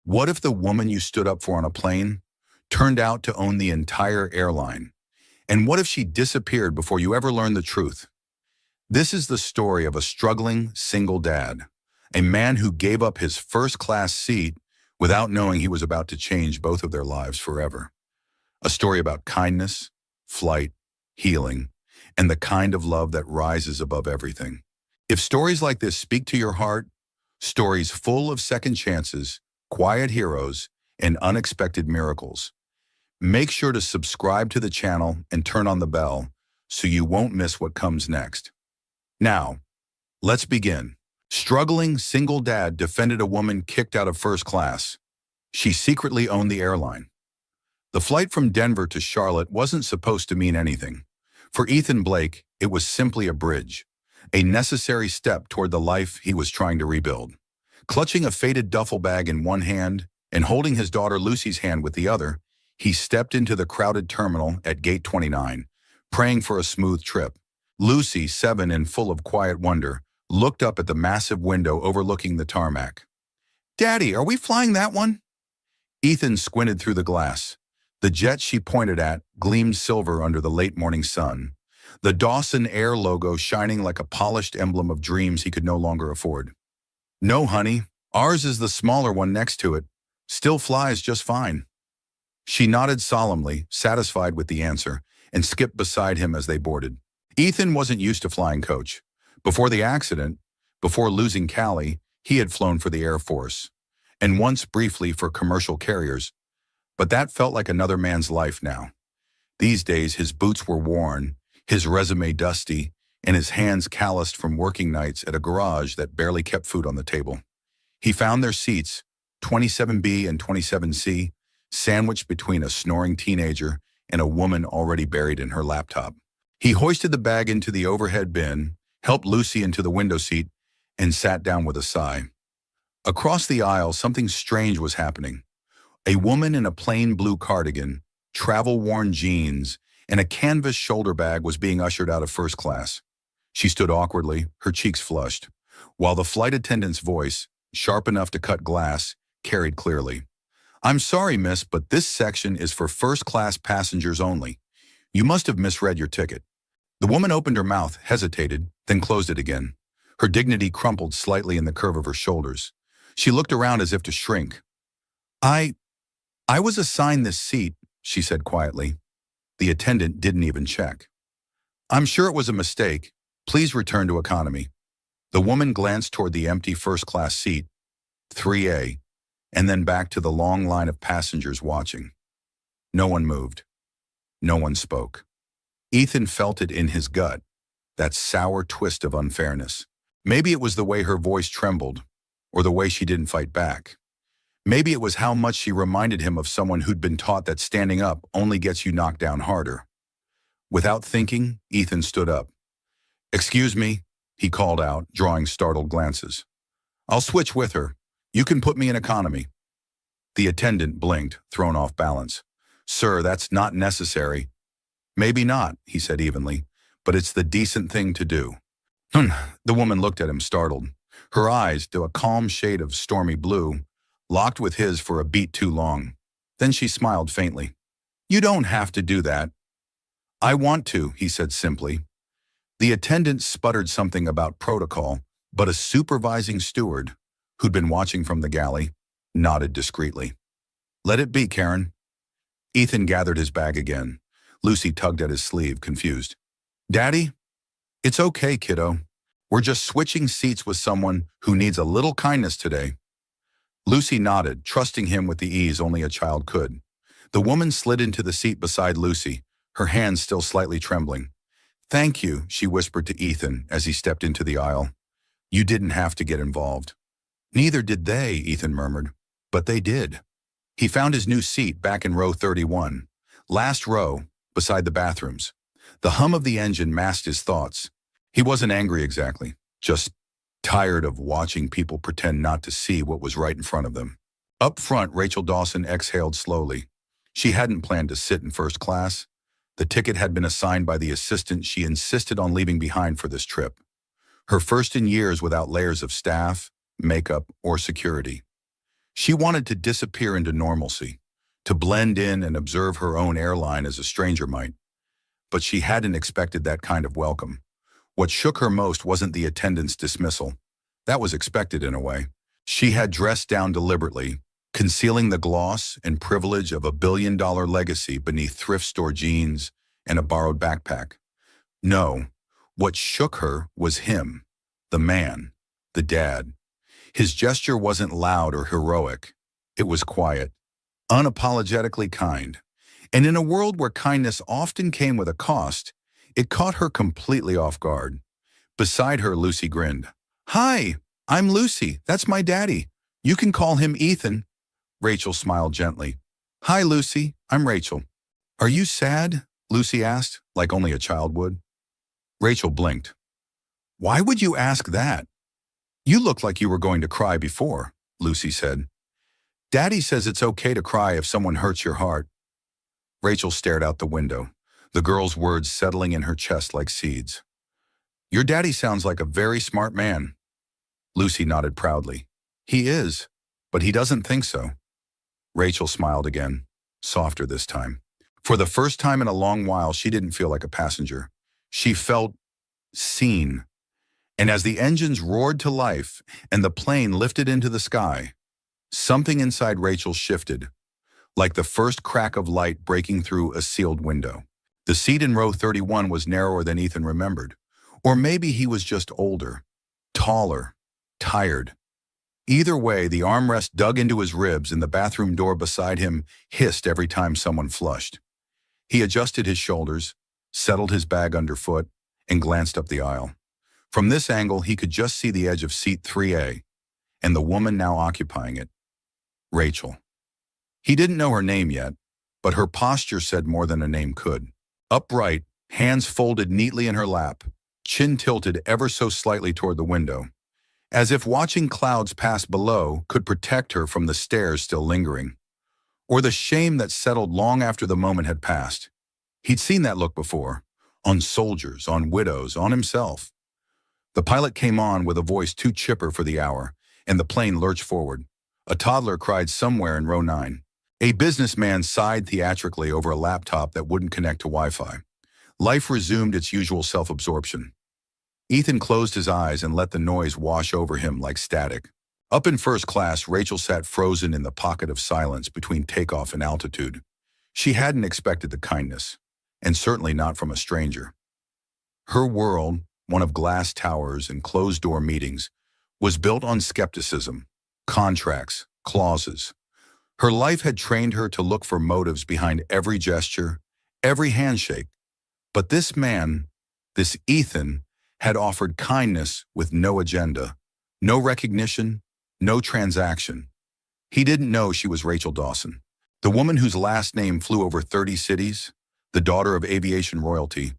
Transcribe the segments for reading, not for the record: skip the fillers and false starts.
What if the woman you stood up for on a plane turned out to own the entire airline? And what if she disappeared before you ever learned the truth? This is the story of a struggling single dad, a man who gave up his first-class seat without knowing he was about to change both of their lives forever. A story about kindness, flight, healing, and the kind of love that rises above everything. If stories like this speak to your heart, stories full of second chances, quiet heroes, and unexpected miracles, make sure to subscribe to the channel and turn on the bell so you won't miss what comes next. Now, let's begin. Struggling single dad defended a woman kicked out of first class. She secretly owned the airline. The flight from Denver to Charlotte wasn't supposed to mean anything. For Ethan Blake, it was simply a bridge, a necessary step toward the life he was trying to rebuild. Clutching a faded duffel bag in one hand and holding his daughter Lucy's hand with the other, he stepped into the crowded terminal at Gate 29, praying for a smooth trip. Lucy, 7 and full of quiet wonder, looked up at the massive window overlooking the tarmac. "Daddy, are we flying that one?" Ethan squinted through the glass. The jet she pointed at gleamed silver under the late morning sun, the Dawson Air logo shining like a polished emblem of dreams he could no longer afford. "No, honey, ours is the smaller one next to it. Still flies just fine." She nodded solemnly, satisfied with the answer, and skipped beside him as they boarded. Ethan wasn't used to flying coach. Before the accident, before losing Callie, he had flown for the Air Force, and once briefly for commercial carriers. But that felt like another man's life now. These days, his boots were worn, his resume dusty, and his hands calloused from working nights at a garage that barely kept food on the table. He found their seats, 27B and 27C, sandwiched between a snoring teenager and a woman already buried in her laptop. He hoisted the bag into the overhead bin, helped Lucy into the window seat, and sat down with a sigh. Across the aisle, something strange was happening. A woman in a plain blue cardigan, travel-worn jeans, and a canvas shoulder bag was being ushered out of first class. She stood awkwardly, her cheeks flushed, while the flight attendant's voice, sharp enough to cut glass, carried clearly. "I'm sorry, miss, but this section is for first-class passengers only. You must have misread your ticket." The woman opened her mouth, hesitated, then closed it again. Her dignity crumpled slightly in the curve of her shoulders. She looked around as if to shrink. I was assigned this seat," she said quietly. The attendant didn't even check. "I'm sure it was a mistake. Please return to economy." The woman glanced toward the empty first-class seat, 3A, and then back to the long line of passengers watching. No one moved. No one spoke. Ethan felt it in his gut, that sour twist of unfairness. Maybe it was the way her voice trembled, or the way she didn't fight back. Maybe it was how much she reminded him of someone who'd been taught that standing up only gets you knocked down harder. Without thinking, Ethan stood up. "Excuse me," he called out, drawing startled glances. "I'll switch with her. You can put me in economy." The attendant blinked, thrown off balance. "Sir, that's not necessary." "Maybe not," he said evenly, "but it's the decent thing to do." The woman looked at him, startled. Her eyes, to a calm shade of stormy blue, locked with his for a beat too long. Then she smiled faintly. "You don't have to do that." "I want to," he said simply. The attendant sputtered something about protocol, but a supervising steward, who'd been watching from the galley, nodded discreetly. "Let it be, Karen." Ethan gathered his bag again. Lucy tugged at his sleeve, confused. "Daddy?" "It's okay, kiddo. We're just switching seats with someone who needs a little kindness today." Lucy nodded, trusting him with the ease only a child could. The woman slid into the seat beside Lucy, her hands still slightly trembling. "Thank you," she whispered to Ethan as he stepped into the aisle. "You didn't have to get involved." "Neither did they," Ethan murmured. "But they did." He found his new seat back in row 31, last row, beside the bathrooms. The hum of the engine masked his thoughts. He wasn't angry exactly, just tired of watching people pretend not to see what was right in front of them. Up front, Rachel Dawson exhaled slowly. She hadn't planned to sit in first class. The ticket had been assigned by the assistant she insisted on leaving behind for this trip. Her first in years without layers of staff, makeup, or security. She wanted to disappear into normalcy, to blend in and observe her own airline as a stranger might. But she hadn't expected that kind of welcome. What shook her most wasn't the attendant's dismissal. That was expected in a way. She had dressed down deliberately, concealing the gloss and privilege of $1 billion legacy beneath thrift store jeans and a borrowed backpack. No, what shook her was him, the man, the dad. His gesture wasn't loud or heroic. It was quiet, unapologetically kind. And in a world where kindness often came with a cost, it caught her completely off guard. Beside her, Lucy grinned. "Hi, I'm Lucy. That's my daddy. You can call him Ethan." Rachel smiled gently. "Hi, Lucy. I'm Rachel." "Are you sad?" Lucy asked, like only a child would. Rachel blinked. "Why would you ask that?" "You looked like you were going to cry before," Lucy said. "Daddy says it's okay to cry if someone hurts your heart." Rachel stared out the window, the girl's words settling in her chest like seeds. "Your daddy sounds like a very smart man." Lucy nodded proudly. "He is, but he doesn't think so." Rachel smiled again, softer this time. For the first time in a long while, she didn't feel like a passenger. She felt seen. And as the engines roared to life and the plane lifted into the sky, something inside Rachel shifted, like the first crack of light breaking through a sealed window. The seat in row 31 was narrower than Ethan remembered. Or maybe he was just older, taller, tired. Either way, the armrest dug into his ribs and the bathroom door beside him hissed every time someone flushed. He adjusted his shoulders, settled his bag underfoot, and glanced up the aisle. From this angle, he could just see the edge of seat 3A, and the woman now occupying it, Rachel. He didn't know her name yet, but her posture said more than a name could. Upright, hands folded neatly in her lap, chin tilted ever so slightly toward the window, as if watching clouds pass below could protect her from the stares still lingering, or the shame that settled long after the moment had passed. He'd seen that look before, on soldiers, on widows, on himself. The pilot came on with a voice too chipper for the hour, and the plane lurched forward. A toddler cried somewhere in row 9. A businessman sighed theatrically over a laptop that wouldn't connect to Wi-Fi. Life resumed its usual self-absorption. Ethan closed his eyes and let the noise wash over him like static. Up in first class, Rachel sat frozen in the pocket of silence between takeoff and altitude. She hadn't expected the kindness, and certainly not from a stranger. Her world, one of glass towers and closed-door meetings, was built on skepticism, contracts, clauses. Her life had trained her to look for motives behind every gesture, every handshake. But this man, this Ethan, had offered kindness with no agenda, no recognition, no transaction. He didn't know she was Rachel Dawson, the woman whose last name flew over 30 cities, the daughter of aviation royalty,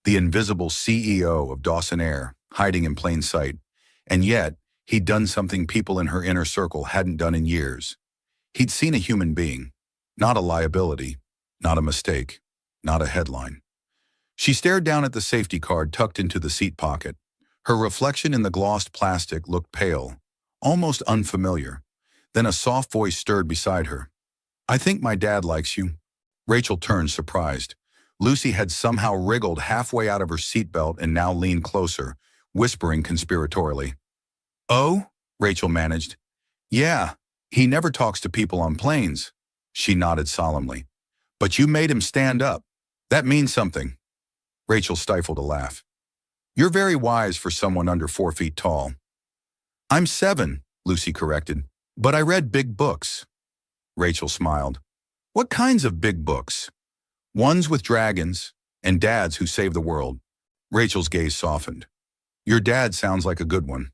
the invisible CEO of Dawson Air, hiding in plain sight. And yet, he'd done something people in her inner circle hadn't done in years. He'd seen a human being, not a liability, not a mistake, not a headline. She stared down at the safety card tucked into the seat pocket. Her reflection in the glossed plastic looked pale, almost unfamiliar. Then a soft voice stirred beside her. "I think my dad likes you." Rachel turned, surprised. Lucy had somehow wriggled halfway out of her seatbelt and now leaned closer, whispering conspiratorially. "Oh?" Rachel managed. "Yeah, he never talks to people on planes." She nodded solemnly. "But you made him stand up. That means something." Rachel stifled a laugh. "You're very wise for someone under 4 feet tall." "I'm 7, Lucy corrected. "But I read big books." Rachel smiled. "What kinds of big books?" "Ones with dragons, and dads who save the world." Rachel's gaze softened. "Your dad sounds like a good one."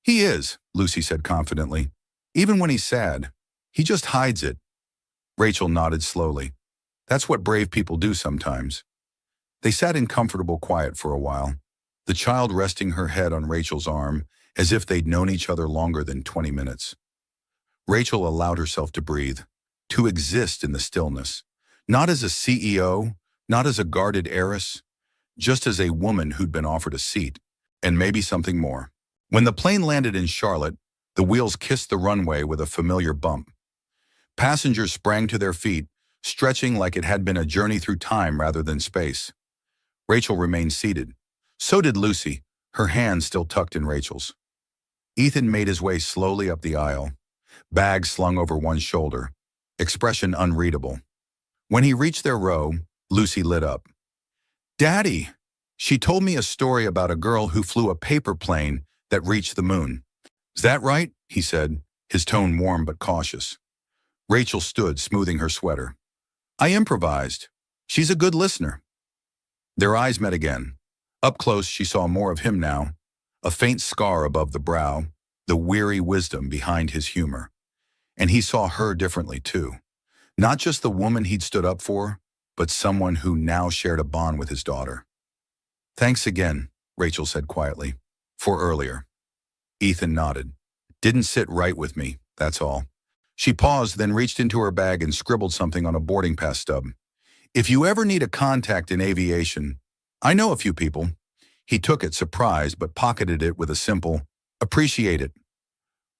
"He is," Lucy said confidently. "Even when he's sad, he just hides it." Rachel nodded slowly. "That's what brave people do sometimes." They sat in comfortable quiet for a while, the child resting her head on Rachel's arm as if they'd known each other longer than 20 minutes. Rachel allowed herself to breathe, to exist in the stillness, not as a CEO, not as a guarded heiress, just as a woman who'd been offered a seat, and maybe something more. When the plane landed in Charlotte, The wheels kissed the runway with a familiar bump. Passengers sprang to their feet, stretching like it had been a journey through time rather than space. Rachel remained seated. So did Lucy, her hands still tucked in Rachel's. Ethan made his way slowly up the aisle, bag slung over one shoulder, expression unreadable. When he reached their row, Lucy lit up. "Daddy!" She told me a story about a girl who flew a paper plane that reached the moon. "Is that right?" he said, his tone warm but cautious. Rachel stood, smoothing her sweater. "I improvised. She's a good listener." Their eyes met again. Up close, she saw more of him now, a faint scar above the brow, the weary wisdom behind his humor. And he saw her differently, too. Not just the woman he'd stood up for, but someone who now shared a bond with his daughter. "Thanks again," Rachel said quietly, "for earlier." Ethan nodded. "Didn't sit right with me, that's all." She paused, then reached into her bag and scribbled something on a boarding pass stub. "If you ever need a contact in aviation, I know a few people." He took it, surprised, but pocketed it with a simple, "Appreciate it."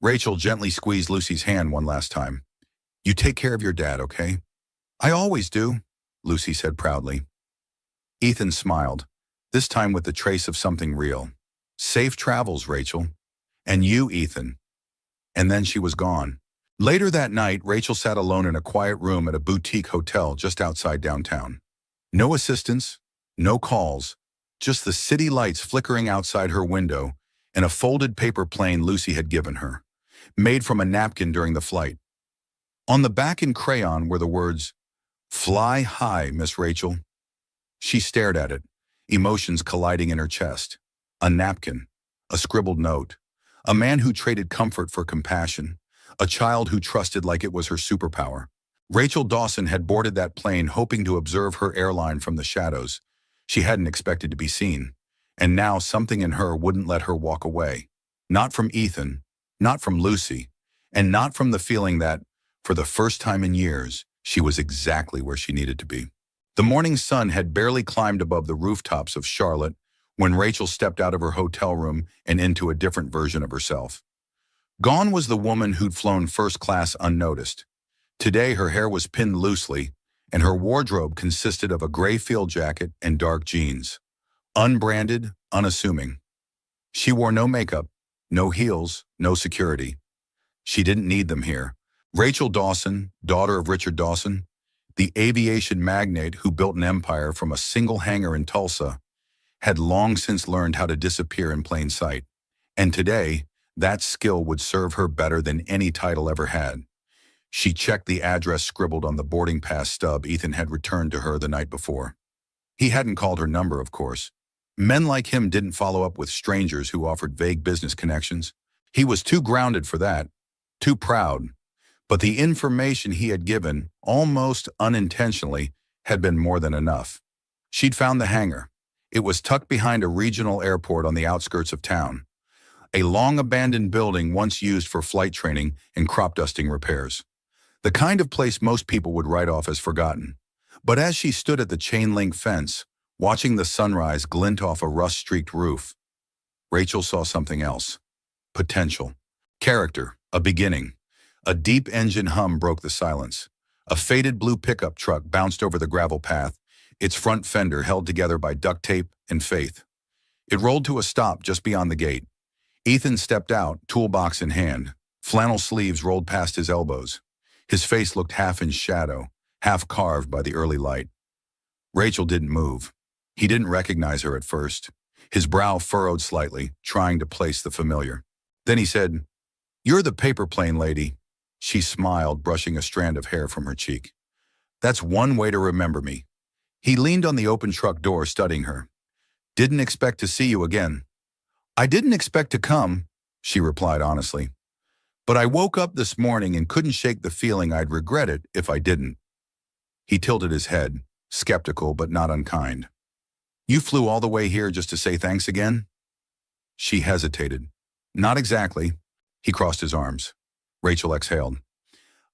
Rachel gently squeezed Lucy's hand one last time. "You take care of your dad, okay?" "I always do," Lucy said proudly. Ethan smiled, this time with the trace of something real. "Safe travels, Rachel. And you, Ethan." And then she was gone. Later that night, Rachel sat alone in a quiet room at a boutique hotel just outside downtown. No assistants, no calls, just the city lights flickering outside her window and a folded paper plane Lucy had given her, made from a napkin during the flight. On the back in crayon were the words, "Fly high, Miss Rachel." She stared at it, emotions colliding in her chest. A napkin, a scribbled note, a man who traded comfort for compassion, a child who trusted like it was her superpower. Rachel Dawson had boarded that plane hoping to observe her airline from the shadows. She hadn't expected to be seen, and now something in her wouldn't let her walk away. Not from Ethan, not from Lucy, and not from the feeling that, for the first time in years, she was exactly where she needed to be. The morning sun had barely climbed above the rooftops of Charlotte when Rachel stepped out of her hotel room and into a different version of herself. Gone was the woman who'd flown first class unnoticed. Today her hair was pinned loosely, and her wardrobe consisted of a gray field jacket and dark jeans. Unbranded, unassuming. She wore no makeup, no heels, no security. She didn't need them here. Rachel Dawson, daughter of Richard Dawson, the aviation magnate who built an empire from a single hangar in Tulsa, had long since learned how to disappear in plain sight. And today, that skill would serve her better than any title ever had. She checked the address scribbled on the boarding pass stub Ethan had returned to her the night before. He hadn't called her number, of course. Men like him didn't follow up with strangers who offered vague business connections. He was too grounded for that, too proud. But the information he had given, almost unintentionally, had been more than enough. She'd found the hangar. It was tucked behind a regional airport on the outskirts of town. A long-abandoned building once used for flight training and crop-dusting repairs. The kind of place most people would write off as forgotten. But as she stood at the chain-link fence, watching the sunrise glint off a rust-streaked roof, Rachel saw something else. Potential. Character. A beginning. A deep engine hum broke the silence. A faded blue pickup truck bounced over the gravel path, its front fender held together by duct tape and faith. It rolled to a stop just beyond the gate. Ethan stepped out, toolbox in hand. Flannel sleeves rolled past his elbows. His face looked half in shadow, half carved by the early light. Rachel didn't move. He didn't recognize her at first. His brow furrowed slightly, trying to place the familiar. Then he said, "You're the paper plane lady." She smiled, brushing a strand of hair from her cheek. "That's one way to remember me." He leaned on the open truck door, studying her. "Didn't expect to see you again." "I didn't expect to come," she replied honestly. "But I woke up this morning and couldn't shake the feeling I'd regret it if I didn't." He tilted his head, skeptical but not unkind. "You flew all the way here just to say thanks again?" She hesitated. "Not exactly." He crossed his arms. Rachel exhaled.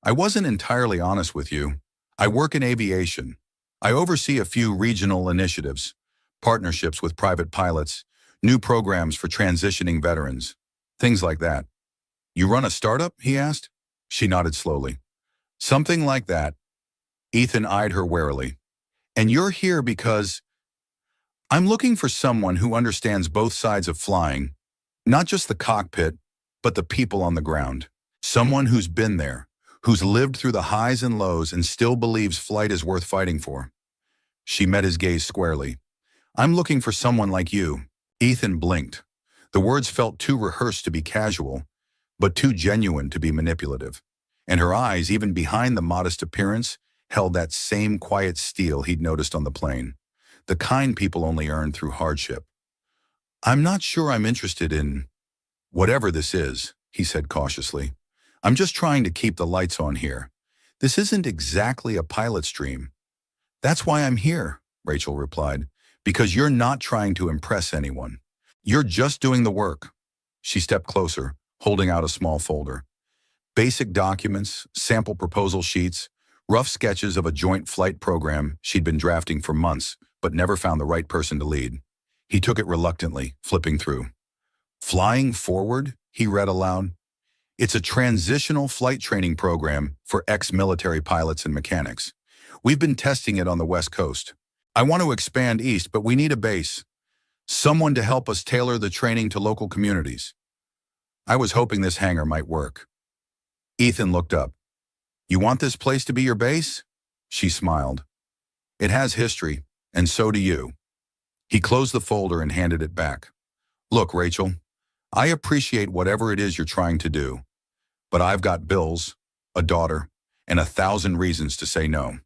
"I wasn't entirely honest with you. I work in aviation. I oversee a few regional initiatives, partnerships with private pilots, new programs for transitioning veterans, things like that." You run a startup? He asked. She nodded slowly. Something like that. Ethan eyed her warily. And you're here because I'm looking for someone who understands both sides of flying, not just the cockpit, but the people on the ground. Someone who's been there, who's lived through the highs and lows and still believes flight is worth fighting for. She met his gaze squarely. I'm looking for someone like you. Ethan blinked. The words felt too rehearsed to be casual, but too genuine to be manipulative. And her eyes, even behind the modest appearance, held that same quiet steel he'd noticed on the plane. The kind people only earn through hardship. I'm not sure I'm interested in whatever this is, he said cautiously. I'm just trying to keep the lights on here. This isn't exactly a pilot's dream. That's why I'm here, Rachel replied, because you're not trying to impress anyone. You're just doing the work. She stepped closer, holding out a small folder. Basic documents, sample proposal sheets, rough sketches of a joint flight program she'd been drafting for months, but never found the right person to lead. He took it reluctantly, flipping through. Flying Forward, he read aloud. It's a transitional flight training program for ex-military pilots and mechanics. We've been testing it on the West Coast. I want to expand east, but we need a base. Someone to help us tailor the training to local communities. I was hoping this hangar might work. Ethan looked up. You want this place to be your base? She smiled. It has history, and so do you. He closed the folder and handed it back. Look, Rachel, I appreciate whatever it is you're trying to do, but I've got bills, a daughter, and 1,000 reasons to say no.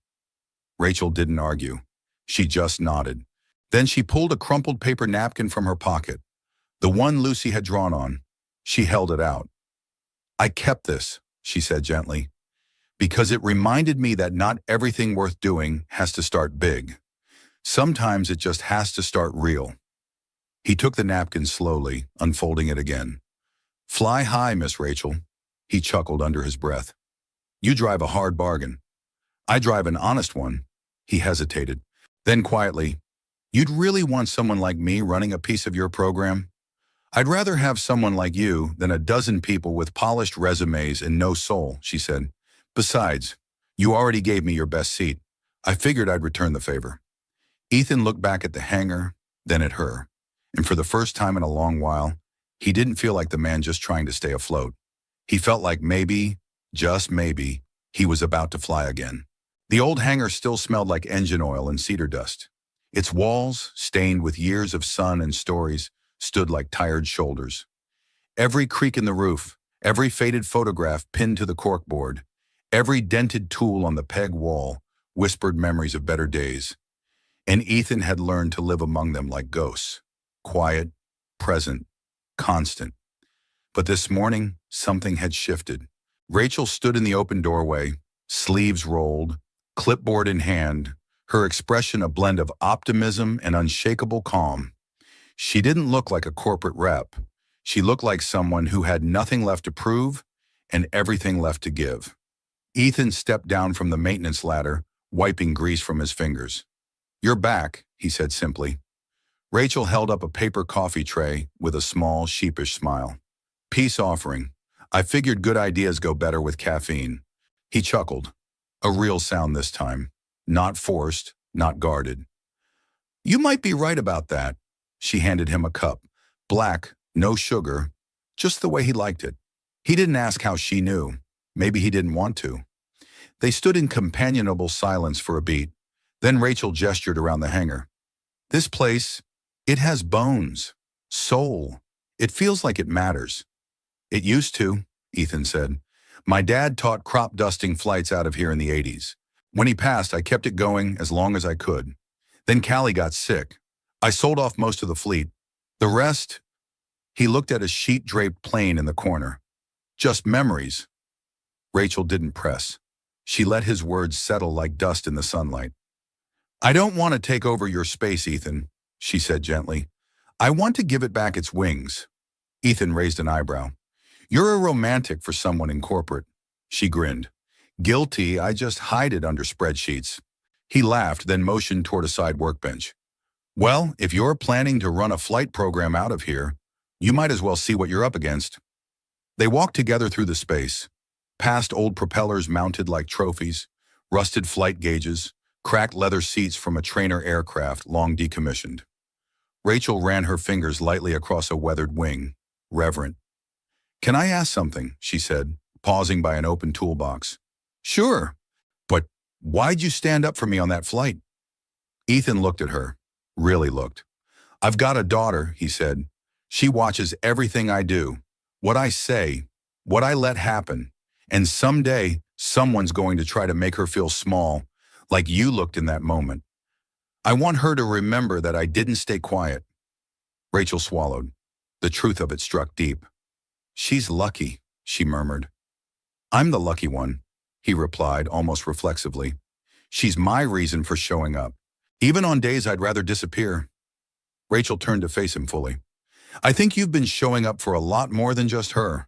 Rachel didn't argue. She just nodded. Then she pulled a crumpled paper napkin from her pocket, the one Lucy had drawn on. She held it out. I kept this, she said gently, because it reminded me that not everything worth doing has to start big. Sometimes it just has to start real. He took the napkin slowly, unfolding it again. Fly high, Miss Rachel, he chuckled under his breath. You drive a hard bargain. I drive an honest one. He hesitated. Then quietly, you'd really want someone like me running a piece of your program? I'd rather have someone like you than a dozen people with polished resumes and no soul, she said. Besides, you already gave me your best seat. I figured I'd return the favor. Ethan looked back at the hangar, then at her. And for the first time in a long while, he didn't feel like the man just trying to stay afloat. He felt like maybe, just maybe, he was about to fly again. The old hangar still smelled like engine oil and cedar dust. Its walls, stained with years of sun and stories, stood like tired shoulders. Every creak in the roof, every faded photograph pinned to the corkboard, every dented tool on the peg wall whispered memories of better days. And Ethan had learned to live among them like ghosts, quiet, present, constant. But this morning, something had shifted. Rachel stood in the open doorway, sleeves rolled, clipboard in hand, her expression a blend of optimism and unshakable calm. She didn't look like a corporate rep. She looked like someone who had nothing left to prove and everything left to give. Ethan stepped down from the maintenance ladder, wiping grease from his fingers. You're back, he said simply. Rachel held up a paper coffee tray with a small, sheepish smile. Peace offering. I figured good ideas go better with caffeine. He chuckled. A real sound this time. Not forced, not guarded. You might be right about that. She handed him a cup. Black, no sugar, just the way he liked it. He didn't ask how she knew. Maybe he didn't want to. They stood in companionable silence for a beat. Then Rachel gestured around the hangar. This place, it has bones, soul. It feels like it matters. It used to, Ethan said. My dad taught crop dusting flights out of here in the 80s. When he passed, I kept it going as long as I could. Then Callie got sick. I sold off most of the fleet. The rest, he looked at a sheet-draped plane in the corner. Just memories. Rachel didn't press. She let his words settle like dust in the sunlight. I don't want to take over your space, Ethan, she said gently. I want to give it back its wings. Ethan raised an eyebrow. You're a romantic for someone in corporate. She grinned. Guilty, I just hide it under spreadsheets. He laughed, then motioned toward a side workbench. Well, if you're planning to run a flight program out of here, you might as well see what you're up against. They walked together through the space, past old propellers mounted like trophies, rusted flight gauges, cracked leather seats from a trainer aircraft long decommissioned. Rachel ran her fingers lightly across a weathered wing, reverent. "Can I ask something?" she said, pausing by an open toolbox. "Sure, but why'd you stand up for me on that flight?" Ethan looked at her, really looked. "I've got a daughter," he said. "She watches everything I do, what I say, what I let happen, and someday someone's going to try to make her feel small, like you looked in that moment. I want her to remember that I didn't stay quiet." Rachel swallowed. The truth of it struck deep. "She's lucky," she murmured. "I'm the lucky one," he replied almost reflexively. "She's my reason for showing up, even on days I'd rather disappear." Rachel turned to face him fully. "I think you've been showing up for a lot more than just her."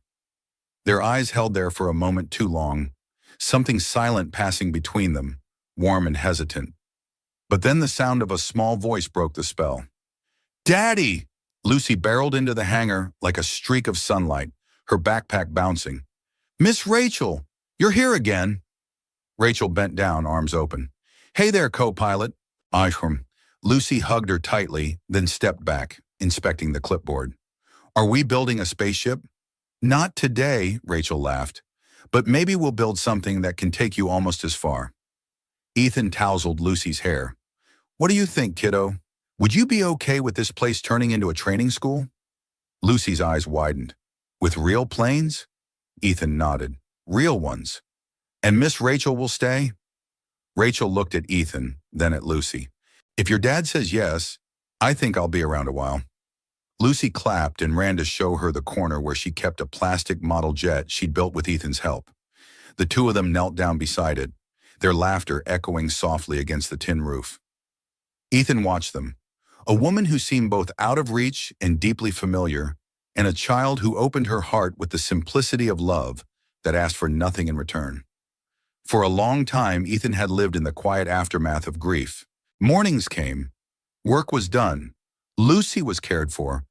Their eyes held there for a moment too long, something silent passing between them, warm and hesitant. But then the sound of a small voice broke the spell. "Daddy!" Lucy barreled into the hangar like a streak of sunlight, her backpack bouncing. "Miss Rachel, you're here again." Rachel bent down, arms open. "Hey there, co-pilot." Lucy hugged her tightly, then stepped back, inspecting the clipboard. "Are we building a spaceship?" "Not today," Rachel laughed. "But maybe we'll build something that can take you almost as far." Ethan tousled Lucy's hair. "What do you think, kiddo? Would you be okay with this place turning into a training school?" Lucy's eyes widened. "With real planes?" Ethan nodded. "Real ones. And Miss Rachel will stay?" Rachel looked at Ethan, then at Lucy. "If your dad says yes, I think I'll be around a while." Lucy clapped and ran to show her the corner where she kept a plastic model jet she'd built with Ethan's help. The two of them knelt down beside it, their laughter echoing softly against the tin roof. Ethan watched them, a woman who seemed both out of reach and deeply familiar, and a child who opened her heart with the simplicity of love that asked for nothing in return. For a long time, Ethan had lived in the quiet aftermath of grief. Mornings came, work was done, Lucy was cared for,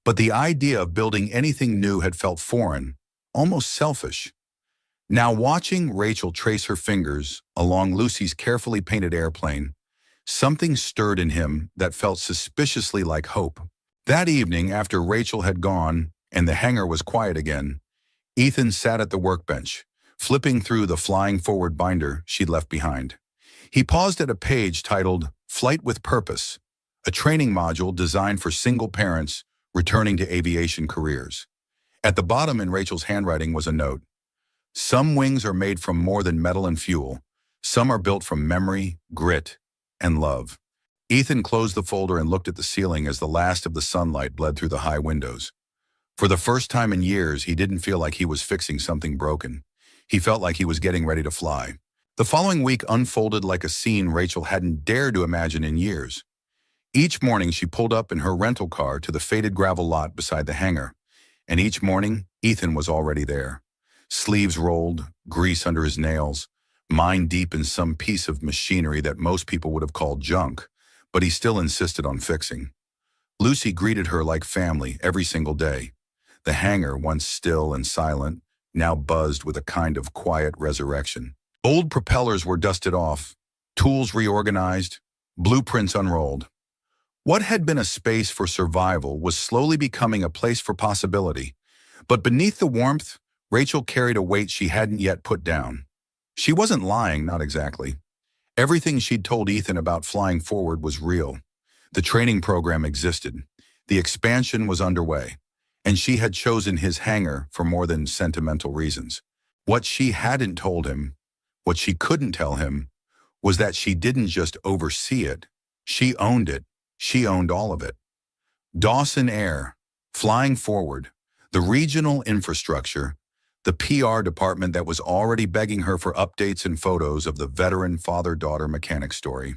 but the idea of building anything new had felt foreign, almost selfish. Now watching Rachel trace her fingers along Lucy's carefully painted airplane, something stirred in him that felt suspiciously like hope. That evening, after Rachel had gone and the hangar was quiet again, Ethan sat at the workbench, flipping through the flying forward binder she'd left behind. He paused at a page titled Flight with Purpose, a training module designed for single parents returning to aviation careers. At the bottom in Rachel's handwriting was a note. "Some wings are made from more than metal and fuel. Some are built from memory, grit, and love." Ethan closed the folder and looked at the ceiling as the last of the sunlight bled through the high windows. For the first time in years, he didn't feel like he was fixing something broken. He felt like he was getting ready to fly. The following week unfolded like a scene Rachel hadn't dared to imagine in years. Each morning, she pulled up in her rental car to the faded gravel lot beside the hangar, and each morning, Ethan was already there. Sleeves rolled, grease under his nails, mind deep in some piece of machinery that most people would have called junk, but he still insisted on fixing. Lucy greeted her like family every single day. The hangar, once still and silent, now buzzed with a kind of quiet resurrection. Old propellers were dusted off, tools reorganized, blueprints unrolled. What had been a space for survival was slowly becoming a place for possibility. But beneath the warmth, Rachel carried a weight she hadn't yet put down. She wasn't lying, not exactly. Everything she'd told Ethan about flying forward was real. The training program existed. The expansion was underway. And she had chosen his hangar for more than sentimental reasons. What she hadn't told him, what she couldn't tell him, was that she didn't just oversee it. She owned it. She owned all of it. Dawson Air, flying forward, the regional infrastructure, the PR department that was already begging her for updates and photos of the veteran father-daughter mechanic story.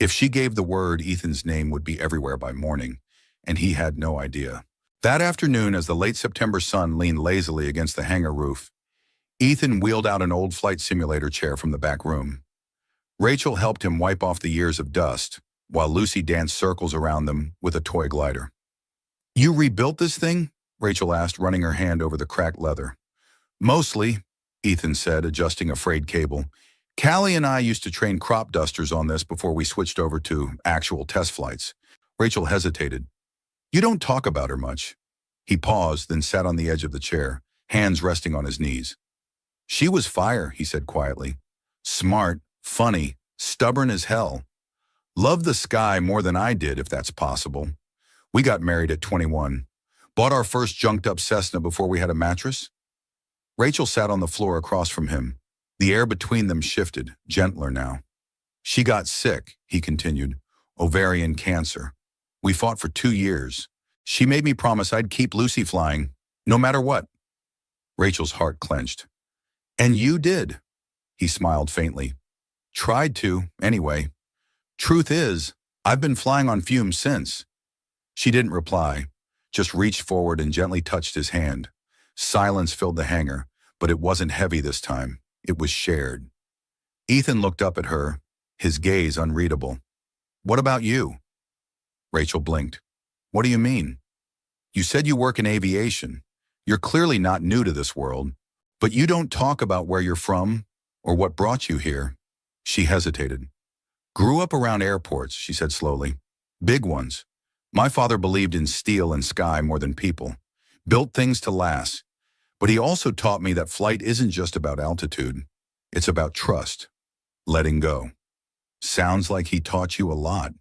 If she gave the word, Ethan's name would be everywhere by morning, and he had no idea. That afternoon, as the late September sun leaned lazily against the hangar roof, Ethan wheeled out an old flight simulator chair from the back room. Rachel helped him wipe off the years of dust, while Lucy danced circles around them with a toy glider. "You rebuilt this thing?" Rachel asked, running her hand over the cracked leather. Mostly, Ethan said, adjusting a frayed cable. Callie and I used to train crop dusters on this before we switched over to actual test flights. Rachel hesitated. You don't talk about her much. He paused, then sat on the edge of the chair, hands resting on his knees. She was fire, he said quietly. Smart, funny, stubborn as hell. Loved the sky more than I did, if that's possible. We got married at 21. Bought our first junked-up Cessna before we had a mattress. Rachel sat on the floor across from him. The air between them shifted, gentler now. She got sick, he continued. Ovarian cancer. We fought for 2 years. She made me promise I'd keep Lucy flying, no matter what. Rachel's heart clenched. And you did, he smiled faintly. Tried to, anyway. Truth is, I've been flying on fumes since. She didn't reply, just reached forward and gently touched his hand. Silence filled the hangar, but it wasn't heavy this time. It was shared. Ethan looked up at her, his gaze unreadable. What about you? Rachel blinked. What do you mean? You said you work in aviation. You're clearly not new to this world, but you don't talk about where you're from or what brought you here. She hesitated. Grew up around airports, she said slowly. Big ones. My father believed in steel and sky more than people. Built things to last. But he also taught me that flight isn't just about altitude. It's about trust. Letting go. Sounds like he taught you a lot.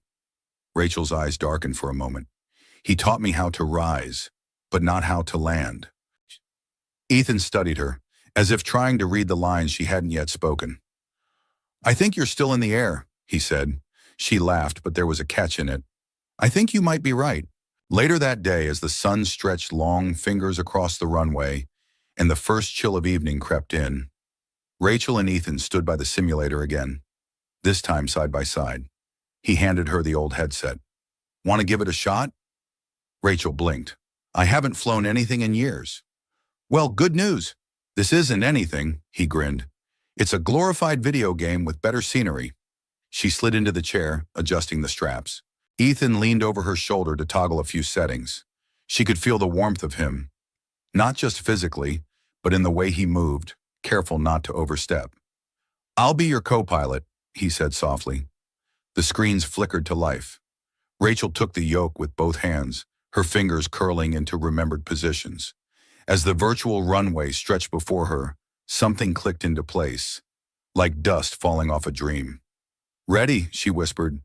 Rachel's eyes darkened for a moment. He taught me how to rise, but not how to land. Ethan studied her, as if trying to read the lines she hadn't yet spoken. I think you're still in the air, he said. She laughed, but there was a catch in it. I think you might be right. Later that day, as the sun stretched long fingers across the runway and the first chill of evening crept in, Rachel and Ethan stood by the simulator again, this time side by side. He handed her the old headset. Want to give it a shot? Rachel blinked. I haven't flown anything in years. Well, good news. This isn't anything, he grinned. It's a glorified video game with better scenery. She slid into the chair, adjusting the straps. Ethan leaned over her shoulder to toggle a few settings. She could feel the warmth of him, not just physically, but in the way he moved, careful not to overstep. I'll be your co-pilot, he said softly. The screens flickered to life. Rachel took the yoke with both hands, her fingers curling into remembered positions. As the virtual runway stretched before her, something clicked into place, like dust falling off a dream. Ready, she whispered.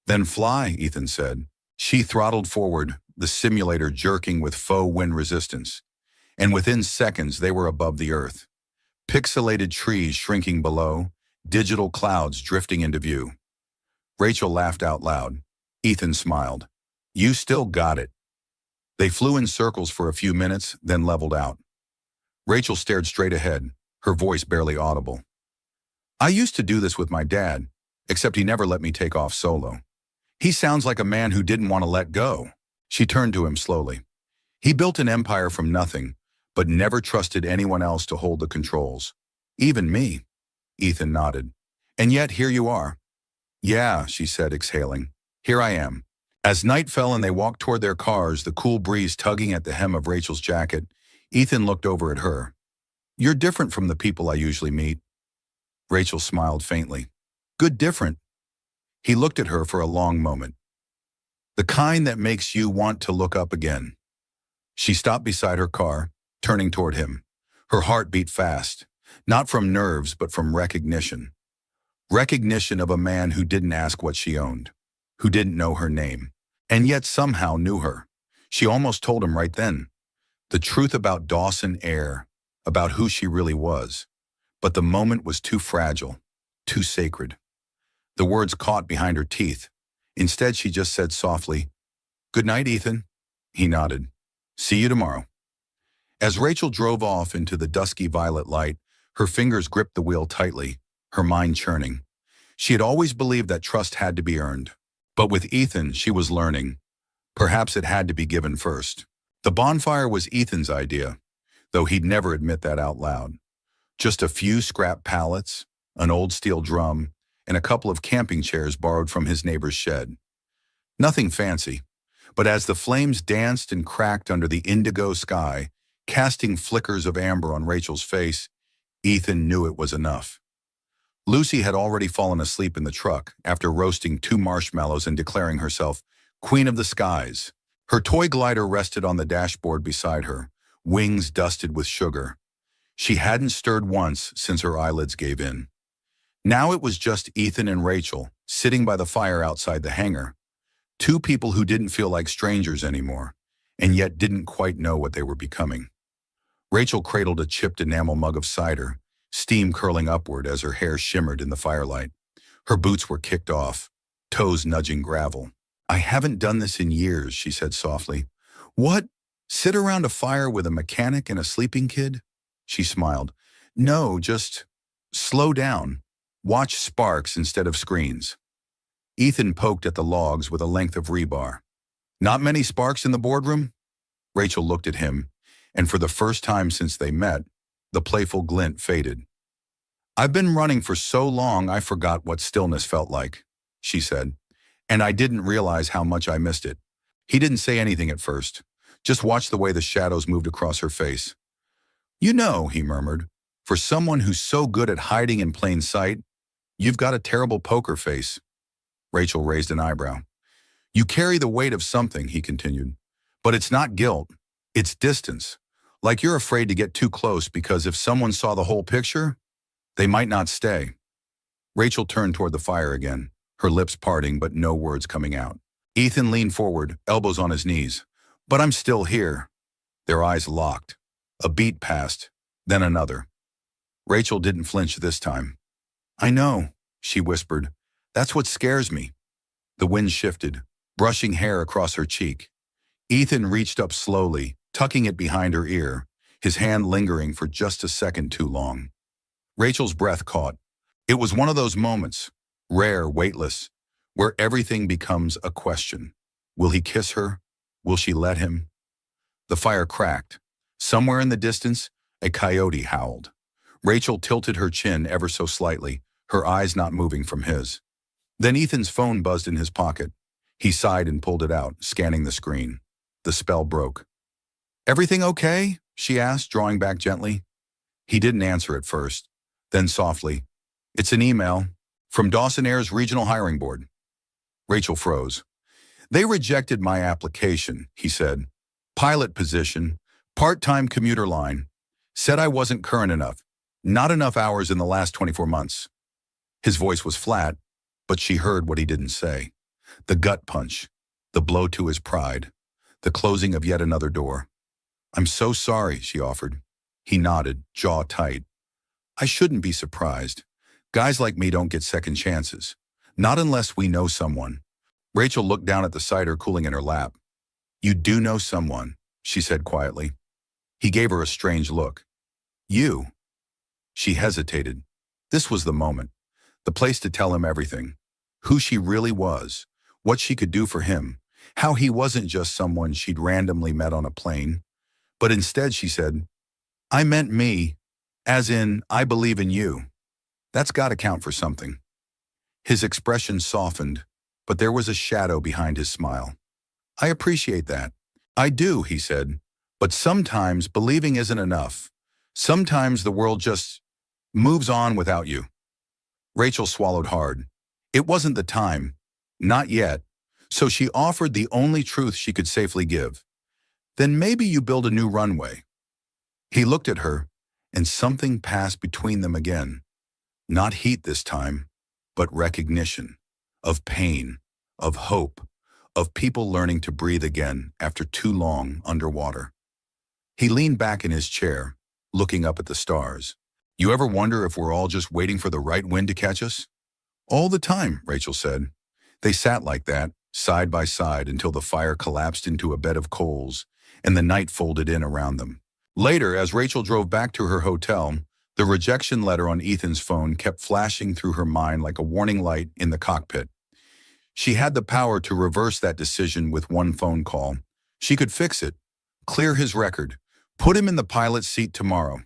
Then fly, Ethan said. She throttled forward, the simulator jerking with faux wind resistance. And within seconds, they were above the earth. Pixelated trees shrinking below, digital clouds drifting into view. Rachel laughed out loud. Ethan smiled. You still got it. They flew in circles for a few minutes, then leveled out. Rachel stared straight ahead, her voice barely audible. I used to do this with my dad, except he never let me take off solo. He sounds like a man who didn't want to let go. She turned to him slowly. He built an empire from nothing, but never trusted anyone else to hold the controls. Even me. Ethan nodded. And yet here you are. Yeah, she said, exhaling. Here I am. As night fell and they walked toward their cars, the cool breeze tugging at the hem of Rachel's jacket, Ethan looked over at her. You're different from the people I usually meet. Rachel smiled faintly. Good different. He looked at her for a long moment. The kind that makes you want to look up again. She stopped beside her car, turning toward him. Her heart beat fast, not from nerves, but from recognition. Recognition of a man who didn't ask what she owned, who didn't know her name, and yet somehow knew her. She almost told him right then. The truth about Dawson Air, about who she really was. But the moment was too fragile, too sacred. The words caught behind her teeth. Instead, she just said softly, Good night, Ethan. He nodded. See you tomorrow. As Rachel drove off into the dusky violet light, her fingers gripped the wheel tightly, her mind churning. She had always believed that trust had to be earned. But with Ethan, she was learning. Perhaps it had to be given first. The bonfire was Ethan's idea, though he'd never admit that out loud. Just a few scrap pallets, an old steel drum, and a couple of camping chairs borrowed from his neighbor's shed. Nothing fancy, But as the flames danced and cracked under the indigo sky, casting flickers of amber on Rachel's face, Ethan knew it was enough. Lucy had already fallen asleep in the truck after roasting 2 marshmallows and declaring herself Queen of the Skies. Her toy glider rested on the dashboard beside her, wings dusted with sugar. She hadn't stirred once since her eyelids gave in. Now it was just Ethan and Rachel, sitting by the fire outside the hangar. 2 people who didn't feel like strangers anymore, and yet didn't quite know what they were becoming. Rachel cradled a chipped enamel mug of cider, steam curling upward as her hair shimmered in the firelight. Her boots were kicked off, toes nudging gravel. "I haven't done this in years," she said softly. "What? Sit around a fire with a mechanic and a sleeping kid?" She smiled. "No, just slow down. Watch sparks instead of screens." Ethan poked at the logs with a length of rebar. "Not many sparks in the boardroom?" Rachel looked at him, and for the first time since they met, the playful glint faded. "I've been running for so long I forgot what stillness felt like," she said, "and I didn't realize how much I missed it." He didn't say anything at first, just watched the way the shadows moved across her face. "You know," he murmured, "for someone who's so good at hiding in plain sight, you've got a terrible poker face." Rachel raised an eyebrow. "You carry the weight of something," he continued, "but it's not guilt, it's distance. Like you're afraid to get too close because if someone saw the whole picture, they might not stay." Rachel turned toward the fire again, her lips parting but no words coming out. Ethan leaned forward, elbows on his knees. "But I'm still here." Their eyes locked. A beat passed, then another. Rachel didn't flinch this time. "I know," she whispered. "That's what scares me." The wind shifted, brushing hair across her cheek. Ethan reached up slowly, tucking it behind her ear, his hand lingering for just a second too long. Rachel's breath caught. It was one of those moments, rare, weightless, where everything becomes a question. Will he kiss her? Will she let him? The fire cracked. Somewhere in the distance, a coyote howled. Rachel tilted her chin ever so slightly, her eyes not moving from his. Then Ethan's phone buzzed in his pocket. He sighed and pulled it out, scanning the screen. The spell broke. "Everything okay?" she asked, drawing back gently. He didn't answer at first. Then softly, "It's an email from Dawson Air's Regional Hiring Board." Rachel froze. "They rejected my application," he said. "Pilot position, part-time commuter line. Said I wasn't current enough. Not enough hours in the last 24 months. His voice was flat, but she heard what he didn't say. The gut punch, the blow to his pride, the closing of yet another door. "I'm so sorry," she offered. He nodded, jaw tight. "I shouldn't be surprised. Guys like me don't get second chances. Not unless we know someone." Rachel looked down at the cider cooling in her lap. "You do know someone," she said quietly. He gave her a strange look. "You?" She hesitated. This was the moment, the place to tell him everything. Who she really was, what she could do for him, how he wasn't just someone she'd randomly met on a plane. But instead she said, "I meant me, as in, I believe in you." That's got to count for something. His expression softened, but there was a shadow behind his smile. "I appreciate that." "I do," he said, "but sometimes believing isn't enough. Sometimes the world just moves on without you." Rachel swallowed hard. It wasn't the time. Not yet. So she offered the only truth she could safely give. "Then maybe you build a new runway." He looked at her, and something passed between them again. Not heat this time, but recognition. Of pain, of hope, of people learning to breathe again after too long underwater. He leaned back in his chair, looking up at the stars. "You ever wonder if we're all just waiting for the right wind to catch us?" "All the time," Rachel said. They sat like that, side by side, until the fire collapsed into a bed of coals and the night folded in around them. Later, as Rachel drove back to her hotel, the rejection letter on Ethan's phone kept flashing through her mind like a warning light in the cockpit. She had the power to reverse that decision with one phone call. She could fix it, clear his record, put him in the pilot's seat tomorrow.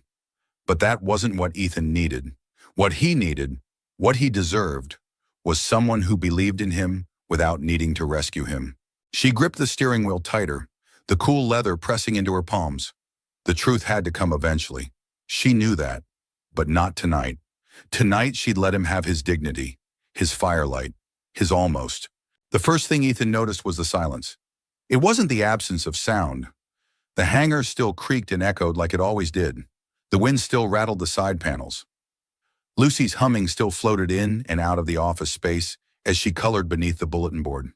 But that wasn't what Ethan needed. What he needed, what he deserved, was someone who believed in him without needing to rescue him. She gripped the steering wheel tighter, the cool leather pressing into her palms. The truth had to come eventually. She knew that, but not tonight. Tonight she'd let him have his dignity, his firelight, his almost. The first thing Ethan noticed was the silence. It wasn't the absence of sound. The hangar still creaked and echoed like it always did. The wind still rattled the side panels. Lucy's humming still floated in and out of the office space as she colored beneath the bulletin board.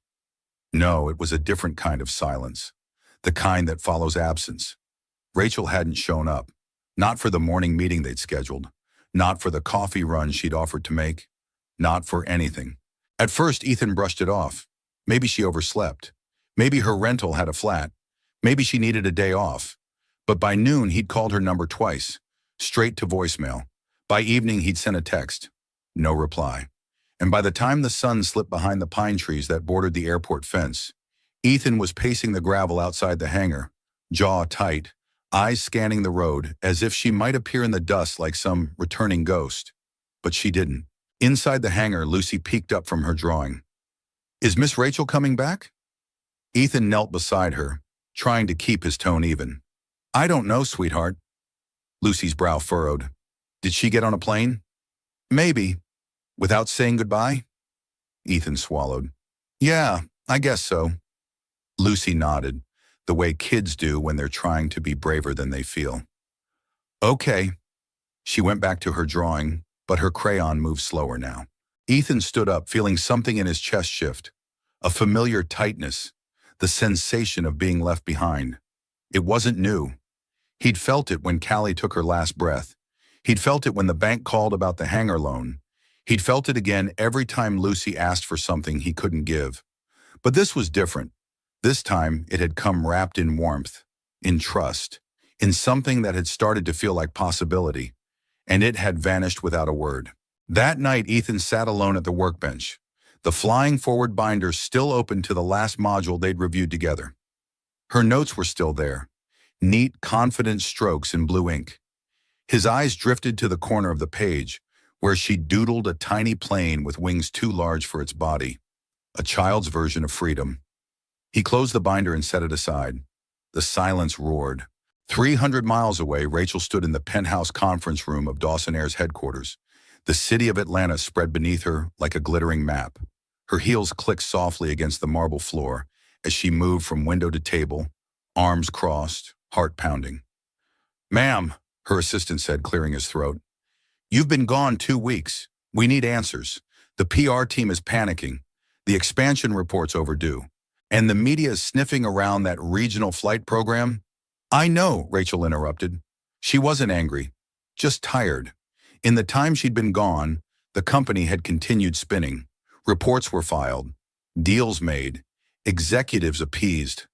No, it was a different kind of silence, the kind that follows absence. Rachel hadn't shown up, not for the morning meeting they'd scheduled, not for the coffee run she'd offered to make, not for anything. At first, Ethan brushed it off. Maybe she overslept. Maybe her rental had a flat. Maybe she needed a day off. But by noon, he'd called her number twice, straight to voicemail. By evening, he'd sent a text. No reply. And by the time the sun slipped behind the pine trees that bordered the airport fence, Ethan was pacing the gravel outside the hangar, jaw tight, eyes scanning the road as if she might appear in the dust like some returning ghost. But she didn't. Inside the hangar, Lucy peeked up from her drawing. "Is Miss Rachel coming back?" Ethan knelt beside her, trying to keep his tone even. "I don't know, sweetheart." Lucy's brow furrowed. "Did she get on a plane?" "Maybe." "Without saying goodbye?" Ethan swallowed. "Yeah, I guess so." Lucy nodded, the way kids do when they're trying to be braver than they feel. "Okay." She went back to her drawing, but her crayon moved slower now. Ethan stood up, feeling something in his chest shift, a familiar tightness, the sensation of being left behind. It wasn't new. He'd felt it when Callie took her last breath. He'd felt it when the bank called about the hangar loan. He'd felt it again every time Lucy asked for something he couldn't give. But this was different. This time, it had come wrapped in warmth, in trust, in something that had started to feel like possibility, and it had vanished without a word. That night, Ethan sat alone at the workbench, the flying forward binder still open to the last module they'd reviewed together. Her notes were still there, neat, confident strokes in blue ink. His eyes drifted to the corner of the page, where she doodled a tiny plane with wings too large for its body, a child's version of freedom. He closed the binder and set it aside. The silence roared. 300 miles away, Rachel stood in the penthouse conference room of Dawson Air's headquarters. The city of Atlanta spread beneath her like a glittering map. Her heels clicked softly against the marble floor as she moved from window to table, arms crossed, heart pounding. "Ma'am," her assistant said, clearing his throat, "you've been gone 2 weeks. We need answers. The PR team is panicking. The expansion report's overdue. And the media is sniffing around that regional flight program." "I know," Rachel interrupted. She wasn't angry, just tired. In the time she'd been gone, the company had continued spinning. Reports were filed, deals made, executives appeased.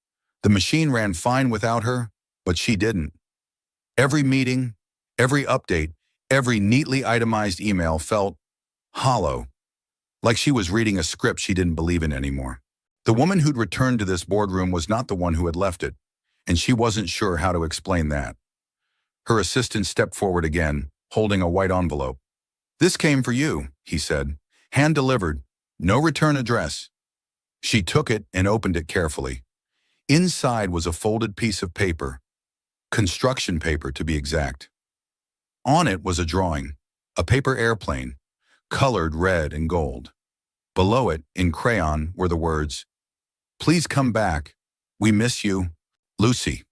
The machine ran fine without her, but she didn't. Every meeting, every update, every neatly itemized email felt hollow, like she was reading a script she didn't believe in anymore. The woman who'd returned to this boardroom was not the one who had left it, and she wasn't sure how to explain that. Her assistant stepped forward again, holding a white envelope. "This came for you," he said. "Hand-delivered. No return address." She took it and opened it carefully. Inside was a folded piece of paper, construction paper to be exact. On it was a drawing, a paper airplane, colored red and gold. Below it, in crayon, were the words, "Please come back. We miss you. Lucy."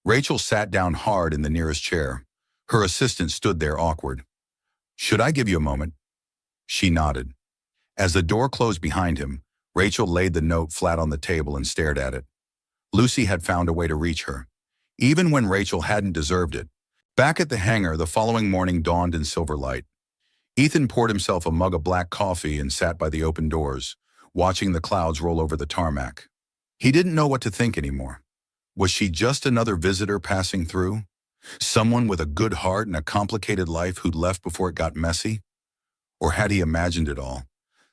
Rachel sat down hard in the nearest chair. Her assistant stood there awkward. "Should I give you a moment?" She nodded. As the door closed behind him, Rachel laid the note flat on the table and stared at it. Lucy had found a way to reach her, even when Rachel hadn't deserved it. Back at the hangar, the following morning dawned in silver light. Ethan poured himself a mug of black coffee and sat by the open doors, watching the clouds roll over the tarmac. He didn't know what to think anymore. Was she just another visitor passing through? Someone with a good heart and a complicated life who'd left before it got messy? Or had he imagined it all?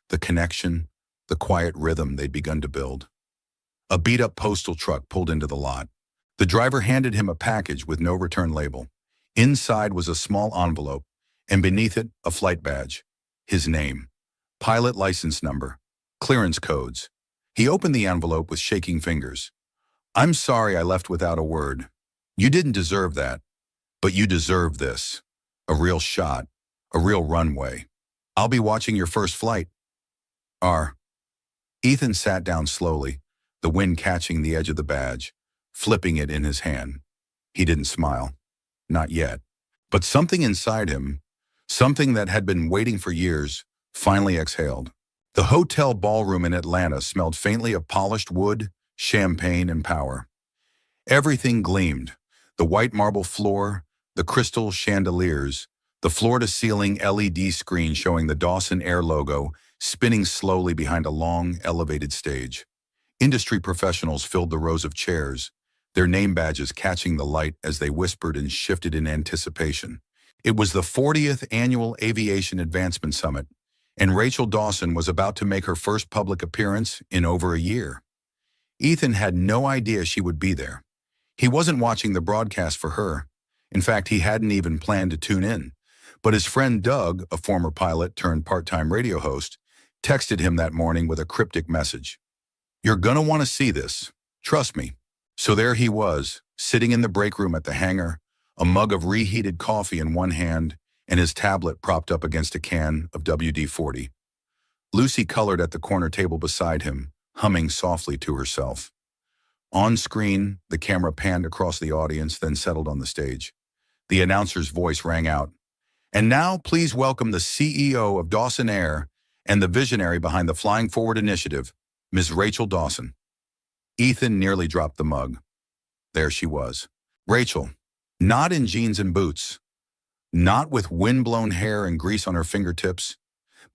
The connection, the quiet rhythm they'd begun to build. A beat-up postal truck pulled into the lot. The driver handed him a package with no return label. Inside was a small envelope, and beneath it, a flight badge. His name, pilot license number, clearance codes. He opened the envelope with shaking fingers. "I'm sorry I left without a word. You didn't deserve that, but you deserve this. A real shot, a real runway. I'll be watching your first flight." R. Ethan sat down slowly, the wind catching the edge of the badge, flipping it in his hand. He didn't smile. Not yet. But something inside him, something that had been waiting for years, finally exhaled. The hotel ballroom in Atlanta smelled faintly of polished wood, champagne, and power. Everything gleamed. The white marble floor, the crystal chandeliers, the floor-to-ceiling LED screen showing the Dawson Air logo spinning slowly behind a long, elevated stage. Industry professionals filled the rows of chairs, their name badges catching the light as they whispered and shifted in anticipation. It was the 40th Annual Aviation Advancement Summit, and Rachel Dawson was about to make her first public appearance in over a year. Ethan had no idea she would be there. He wasn't watching the broadcast for her. In fact, he hadn't even planned to tune in. But his friend Doug, a former pilot turned part-time radio host, texted him that morning with a cryptic message. "You're gonna want to see this. Trust me." So there he was, sitting in the break room at the hangar, a mug of reheated coffee in one hand and his tablet propped up against a can of WD-40. Lucy colored at the corner table beside him, humming softly to herself. On screen, the camera panned across the audience, then settled on the stage. The announcer's voice rang out. "And now, please welcome the CEO of Dawson Air and the visionary behind the Flying Forward Initiative, Ms. Rachel Dawson." Ethan nearly dropped the mug. There she was. Rachel, not in jeans and boots, not with wind-blown hair and grease on her fingertips,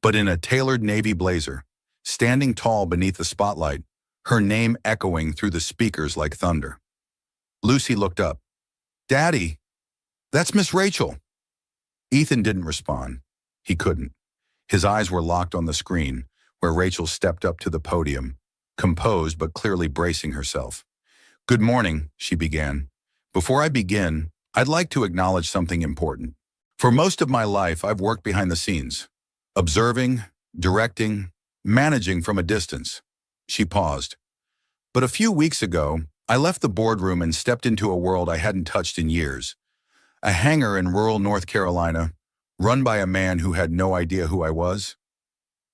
but in a tailored navy blazer, standing tall beneath the spotlight, her name echoing through the speakers like thunder. Lucy looked up. "Daddy, that's Miss Rachel." Ethan didn't respond. He couldn't. His eyes were locked on the screen, where Rachel stepped up to the podium, composed but clearly bracing herself. "Good morning," she began. "Before I begin, I'd like to acknowledge something important. For most of my life, I've worked behind the scenes, observing, directing, managing from a distance." She paused. "But a few weeks ago, I left the boardroom and stepped into a world I hadn't touched in years. A hangar in rural North Carolina, run by a man who had no idea who I was."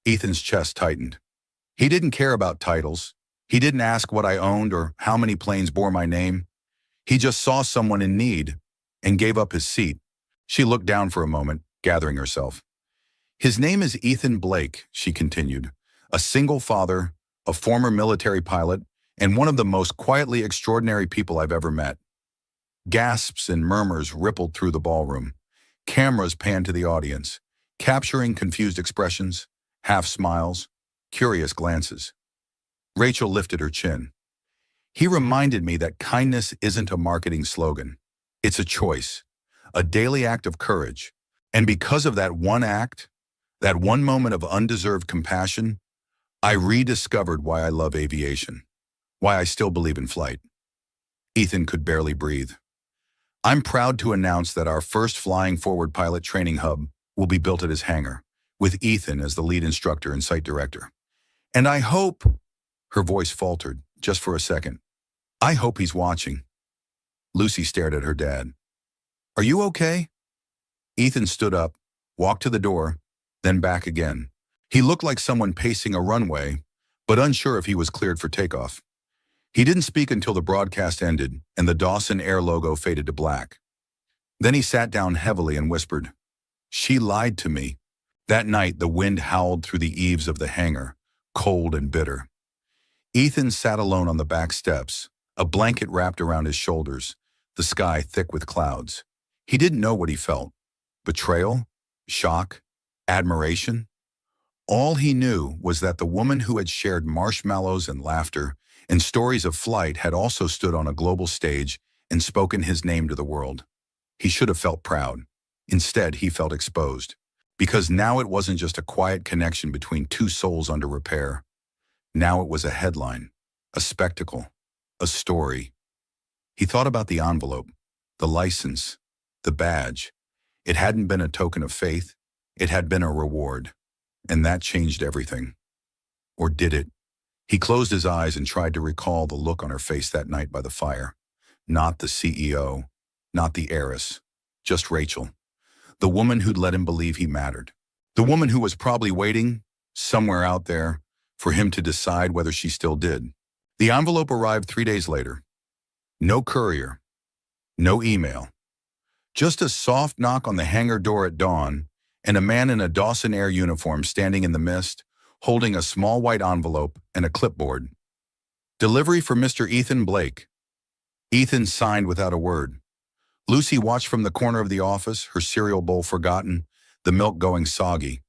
Ethan's chest tightened. He didn't care about titles. He didn't ask what I owned or how many planes bore my name. He just saw someone in need and gave up his seat. She looked down for a moment, gathering herself. "His name is Ethan Blake," she continued. "A single father, a former military pilot, and one of the most quietly extraordinary people I've ever met." Gasps and murmurs rippled through the ballroom. Cameras panned to the audience, capturing confused expressions, half smiles, curious glances. Rachel lifted her chin. "He reminded me that kindness isn't a marketing slogan. It's a choice, a daily act of courage. And because of that one act, that one moment of undeserved compassion, I rediscovered why I love aviation, why I still believe in flight." Ethan could barely breathe. "I'm proud to announce that our first Flying Forward pilot training hub will be built at his hangar, with Ethan as the lead instructor and site director. And I hope," her voice faltered just for a second, "I hope he's watching." Lucy stared at her dad. "Are you okay?" Ethan stood up, walked to the door, then back again. He looked like someone pacing a runway, but unsure if he was cleared for takeoff. He didn't speak until the broadcast ended and the Dawson Air logo faded to black. Then he sat down heavily and whispered, "She lied to me." That night, the wind howled through the eaves of the hangar, cold and bitter. Ethan sat alone on the back steps, a blanket wrapped around his shoulders, the sky thick with clouds. He didn't know what he felt. Betrayal? Shock? Admiration? All he knew was that the woman who had shared marshmallows and laughter and stories of flight had also stood on a global stage and spoken his name to the world. He should have felt proud. Instead, he felt exposed. Because now it wasn't just a quiet connection between two souls under repair. Now it was a headline, a spectacle, a story. He thought about the envelope, the license, the badge. It hadn't been a token of faith. It had been a reward. And that changed everything. Or did it? He closed his eyes and tried to recall the look on her face that night by the fire. Not the CEO, not the heiress, just Rachel, the woman who'd let him believe he mattered. The woman who was probably waiting, somewhere out there, for him to decide whether she still did. The envelope arrived 3 days later. No courier, no email. Just a soft knock on the hangar door at dawn, and a man in a Dawson Air uniform standing in the mist, holding a small white envelope and a clipboard. Delivery for Mr. Ethan Blake. Ethan signed without a word. Lucy watched from the corner of the office, her cereal bowl forgotten, the milk going soggy.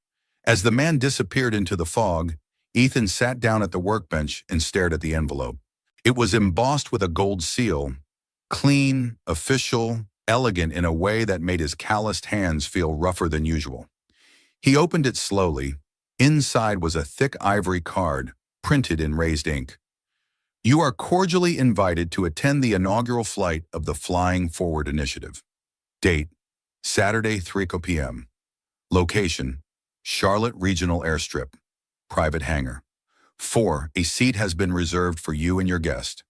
As the man disappeared into the fog, Ethan sat down at the workbench and stared at the envelope. It was embossed with a gold seal, clean, official, elegant in a way that made his calloused hands feel rougher than usual. He opened it slowly. Inside was a thick ivory card, printed in raised ink. You are cordially invited to attend the inaugural flight of the Flying Forward Initiative. Date, Saturday, 3 p.m. Location, Charlotte Regional Airstrip. Private hangar. 4. A seat has been reserved for you and your guest.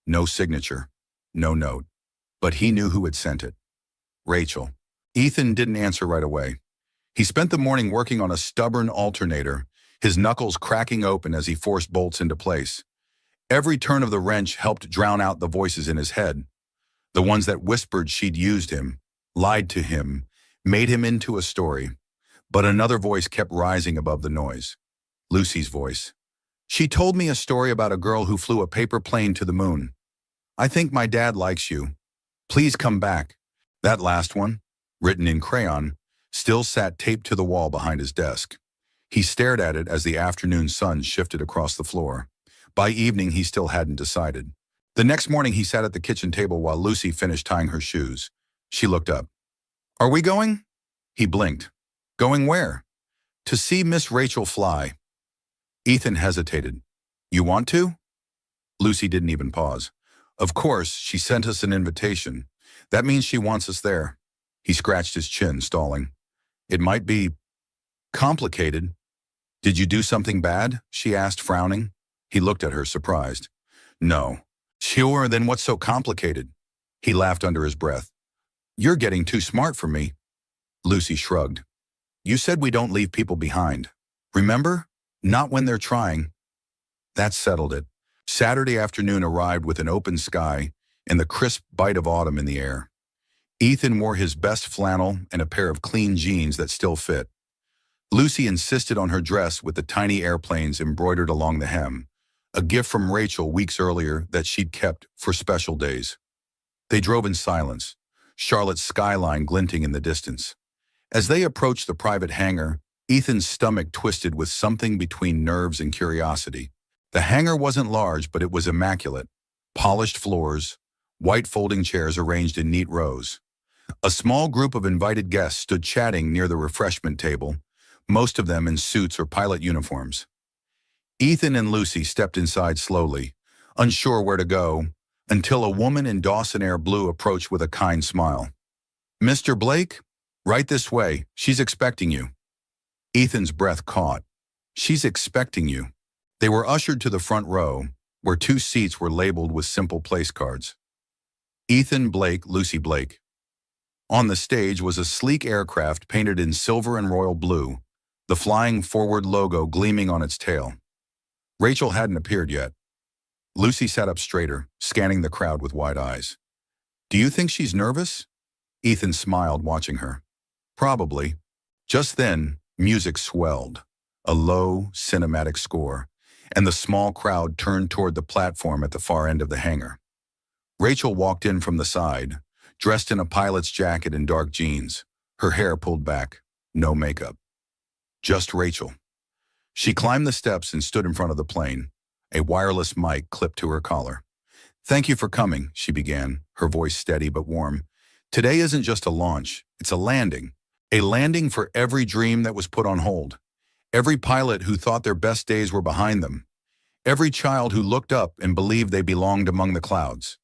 No signature, no note. But he knew who had sent it. Rachel. Ethan didn't answer right away. He spent the morning working on a stubborn alternator, his knuckles cracking open as he forced bolts into place. Every turn of the wrench helped drown out the voices in his head. The ones that whispered she'd used him, lied to him, made him into a story. But another voice kept rising above the noise. Lucy's voice. She told me a story about a girl who flew a paper plane to the moon. I think my dad likes you. Please come back. That last one, written in crayon, still sat taped to the wall behind his desk. He stared at it as the afternoon sun shifted across the floor. By evening, he still hadn't decided. The next morning, he sat at the kitchen table while Lucy finished tying her shoes. She looked up. Are we going? He blinked. Going where? To see Miss Rachel fly. Ethan hesitated. You want to? Lucy didn't even pause. Of course, she sent us an invitation. That means she wants us there. He scratched his chin, stalling. It might be complicated. Did you do something bad? She asked, frowning. He looked at her, surprised. No. Sure, then what's so complicated? He laughed under his breath. You're getting too smart for me. Lucy shrugged. You said we don't leave people behind. Remember? Not when they're trying. That settled it. Saturday afternoon arrived with an open sky and the crisp bite of autumn in the air. Ethan wore his best flannel and a pair of clean jeans that still fit. Lucy insisted on her dress with the tiny airplanes embroidered along the hem, a gift from Rachel weeks earlier that she'd kept for special days. They drove in silence, Charlotte's skyline glinting in the distance. As they approached the private hangar, Ethan's stomach twisted with something between nerves and curiosity. The hangar wasn't large, but it was immaculate. Polished floors, white folding chairs arranged in neat rows. A small group of invited guests stood chatting near the refreshment table, most of them in suits or pilot uniforms. Ethan and Lucy stepped inside slowly, unsure where to go, until a woman in Dawson Air blue approached with a kind smile. Mr. Blake? Right this way. She's expecting you. Ethan's breath caught. She's expecting you. They were ushered to the front row, where 2 seats were labeled with simple place cards. Ethan Blake, Lucy Blake. On the stage was a sleek aircraft painted in silver and royal blue, the Flying Forward logo gleaming on its tail. Rachel hadn't appeared yet. Lucy sat up straighter, scanning the crowd with wide eyes. Do you think she's nervous? Ethan smiled, watching her. Probably. Just then, music swelled, a low, cinematic score, and the small crowd turned toward the platform at the far end of the hangar. Rachel walked in from the side, dressed in a pilot's jacket and dark jeans, her hair pulled back, no makeup. Just Rachel. She climbed the steps and stood in front of the plane, a wireless mic clipped to her collar. Thank you for coming, she began, her voice steady but warm. Today isn't just a launch, it's a landing. A landing for every dream that was put on hold. Every pilot who thought their best days were behind them. Every child who looked up and believed they belonged among the clouds.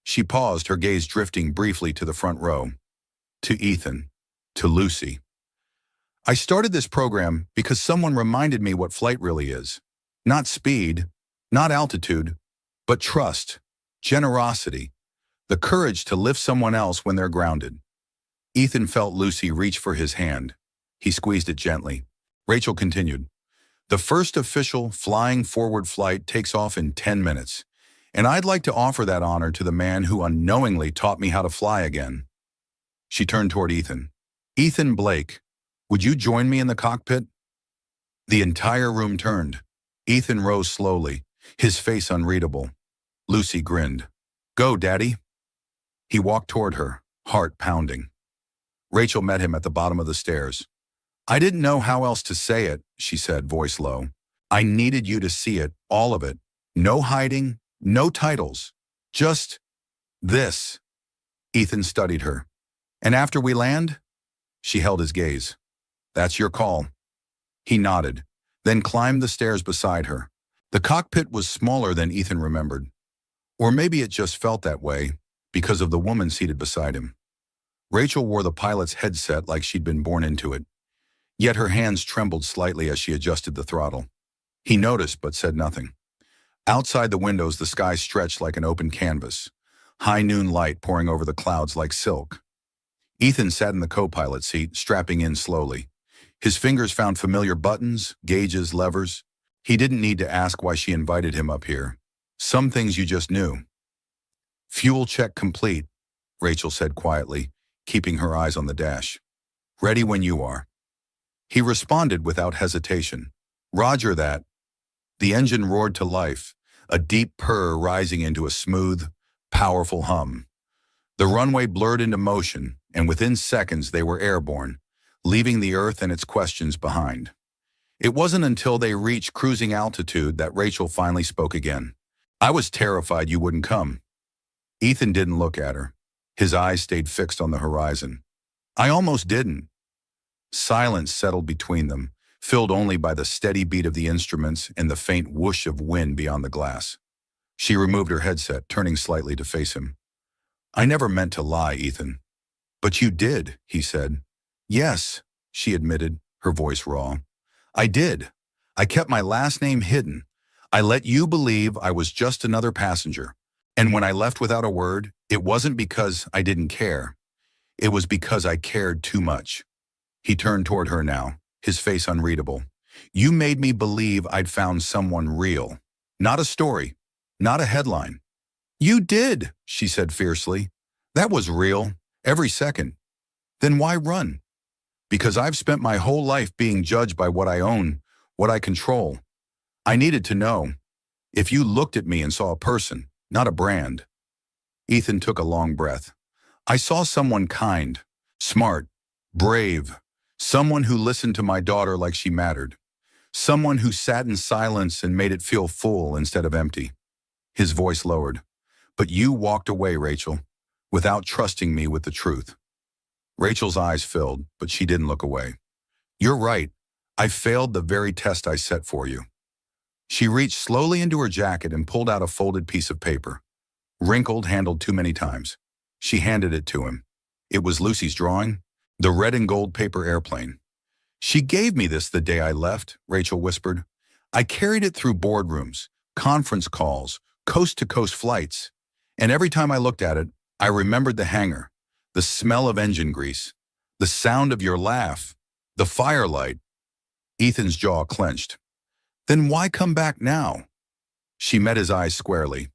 She paused, her gaze drifting briefly to the front row. To Ethan. To Lucy. I started this program because someone reminded me what flight really is. Not speed, Not altitude, but trust, generosity, the courage to lift someone else when they're grounded. Ethan felt Lucy reach for his hand. He squeezed it gently. Rachel continued, "The first official flying forward flight takes off in 10 minutes, and I'd like to offer that honor to the man who unknowingly taught me how to fly again." She turned toward Ethan. "Ethan Blake, would you join me in the cockpit?" The entire room turned. Ethan rose slowly, his face unreadable. Lucy grinned. "Go, Daddy." He walked toward her, heart pounding. Rachel met him at the bottom of the stairs. "I didn't know how else to say it," she said, voice low. "I needed you to see it, all of it. No hiding, no titles. Just this." Ethan studied her. "And after we land?" She held his gaze. "That's your call." He nodded, then climbed the stairs beside her. The cockpit was smaller than Ethan remembered. Or maybe it just felt that way, because of the woman seated beside him. Rachel wore the pilot's headset like she'd been born into it. Yet her hands trembled slightly as she adjusted the throttle. He noticed but said nothing. Outside the windows, the sky stretched like an open canvas, high noon light pouring over the clouds like silk. Ethan sat in the co-pilot seat, strapping in slowly. His fingers found familiar buttons, gauges, levers. He didn't need to ask why she invited him up here. Some things you just knew. "Fuel check complete," Rachel said quietly, keeping her eyes on the dash. "Ready when you are." He responded without hesitation. "Roger that." The engine roared to life, a deep purr rising into a smooth, powerful hum. The runway blurred into motion, and within seconds they were airborne, leaving the Earth and its questions behind. It wasn't until they reached cruising altitude that Rachel finally spoke again. "I was terrified you wouldn't come." Ethan didn't look at her. His eyes stayed fixed on the horizon. "I almost didn't." Silence settled between them, filled only by the steady beat of the instruments and the faint whoosh of wind beyond the glass. She removed her headset, turning slightly to face him. "I never meant to lie, Ethan." "But you did," he said. "Yes," she admitted, her voice raw. "I did. I kept my last name hidden. I let you believe I was just another passenger. And when I left without a word, it wasn't because I didn't care. It was because I cared too much." He turned toward her now, his face unreadable. "You made me believe I'd found someone real. Not a story. Not a headline." "You did," she said fiercely. "That was real. Every second." "Then why run?" "Because I've spent my whole life being judged by what I own, what I control. I needed to know. If you looked at me and saw a person, not a brand." Ethan took a long breath. "I saw someone kind, smart, brave, someone who listened to my daughter like she mattered, someone who sat in silence and made it feel full instead of empty." His voice lowered. "But you walked away, Rachel, without trusting me with the truth." Rachel's eyes filled, but she didn't look away. "You're right. I failed the very test I set for you." She reached slowly into her jacket and pulled out a folded piece of paper. Wrinkled, handled too many times. She handed it to him. It was Lucy's drawing, the red and gold paper airplane. "She gave me this the day I left," Rachel whispered. "I carried it through boardrooms, conference calls, coast-to-coast flights. And every time I looked at it, I remembered the hangar, the smell of engine grease, the sound of your laugh, the firelight." Ethan's jaw clenched. "Then why come back now?" She met his eyes squarely.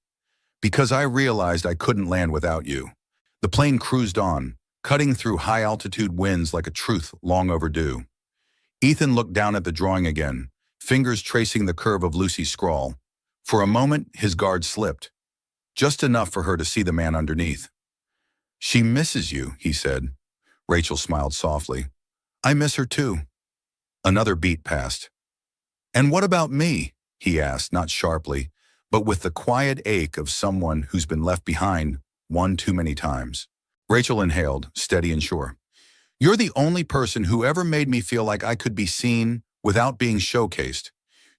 "Because I realized I couldn't land without you." The plane cruised on, cutting through high-altitude winds like a truth long overdue. Ethan looked down at the drawing again, fingers tracing the curve of Lucy's scrawl. For a moment, his guard slipped, just enough for her to see the man underneath. "She misses you," he said. Rachel smiled softly. "I miss her too." Another beat passed. "And what about me?" he asked, not sharply, but with the quiet ache of someone who's been left behind one too many times. Rachel inhaled, steady and sure. "You're the only person who ever made me feel like I could be seen without being showcased.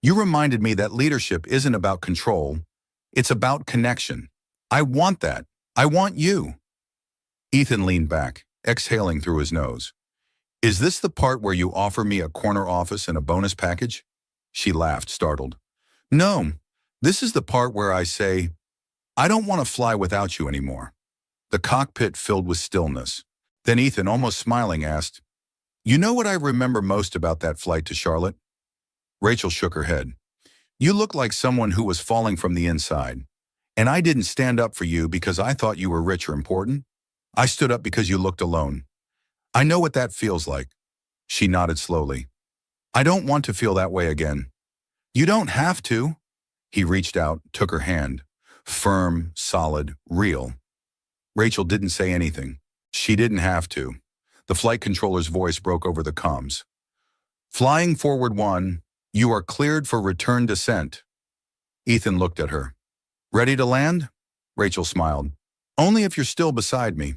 You reminded me that leadership isn't about control. It's about connection. I want that. I want you." Ethan leaned back, exhaling through his nose. "Is this the part where you offer me a corner office and a bonus package?" She laughed, startled. "No, This is the part where I say, I don't want to fly without you anymore. The cockpit filled with stillness. Then Ethan, almost smiling, asked, You know what I remember most about that flight to Charlotte? Rachel shook her head. You look like someone who was falling from the inside. And I didn't stand up for you because I thought you were rich or important. I stood up because you looked alone. I know what that feels like. She nodded slowly. I don't want to feel that way again. You don't have to. He reached out, took her hand. Firm, solid, real. Rachel didn't say anything. She didn't have to. The flight controller's voice broke over the comms. Flying forward 1, you are cleared for return descent. Ethan looked at her. Ready to land? Rachel smiled. Only if you're still beside me.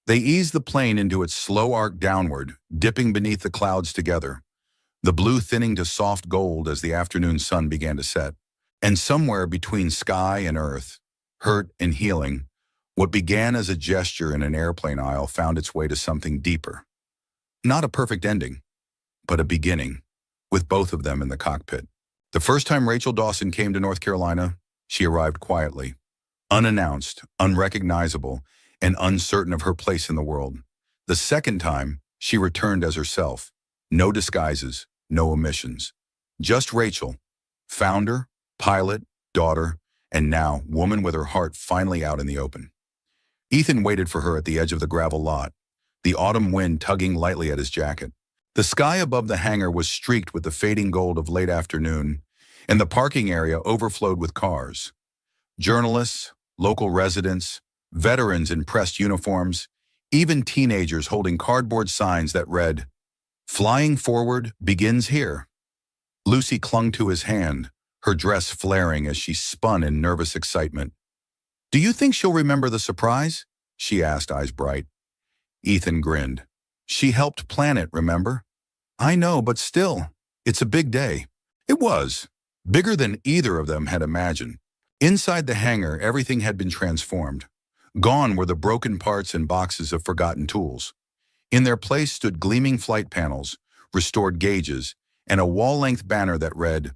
They eased the plane into its slow arc downward, dipping beneath the clouds together, the blue thinning to soft gold as the afternoon sun began to set. And somewhere between sky and earth, hurt and healing, what began as a gesture in an airplane aisle found its way to something deeper. Not a perfect ending, but a beginning, with both of them in the cockpit. The first time Rachel Dawson came to North Carolina, she arrived quietly, unannounced, unrecognizable, and uncertain of her place in the world. The second time, she returned as herself. No disguises, no omissions. Just Rachel, founder, pilot, daughter, and now woman with her heart finally out in the open. Ethan waited for her at the edge of the gravel lot, the autumn wind tugging lightly at his jacket. The sky above the hangar was streaked with the fading gold of late afternoon, and the parking area overflowed with cars. Journalists, local residents, veterans in pressed uniforms, even teenagers holding cardboard signs that read, Flying forward begins here. Lucy clung to his hand, her dress flaring as she spun in nervous excitement. Do you think she'll remember the surprise? She asked, eyes bright. Ethan grinned. She helped plan it, remember? I know, but still, it's a big day. It was, bigger than either of them had imagined. Inside the hangar, everything had been transformed. Gone were the broken parts and boxes of forgotten tools. In their place stood gleaming flight panels, restored gauges, and a wall-length banner that read,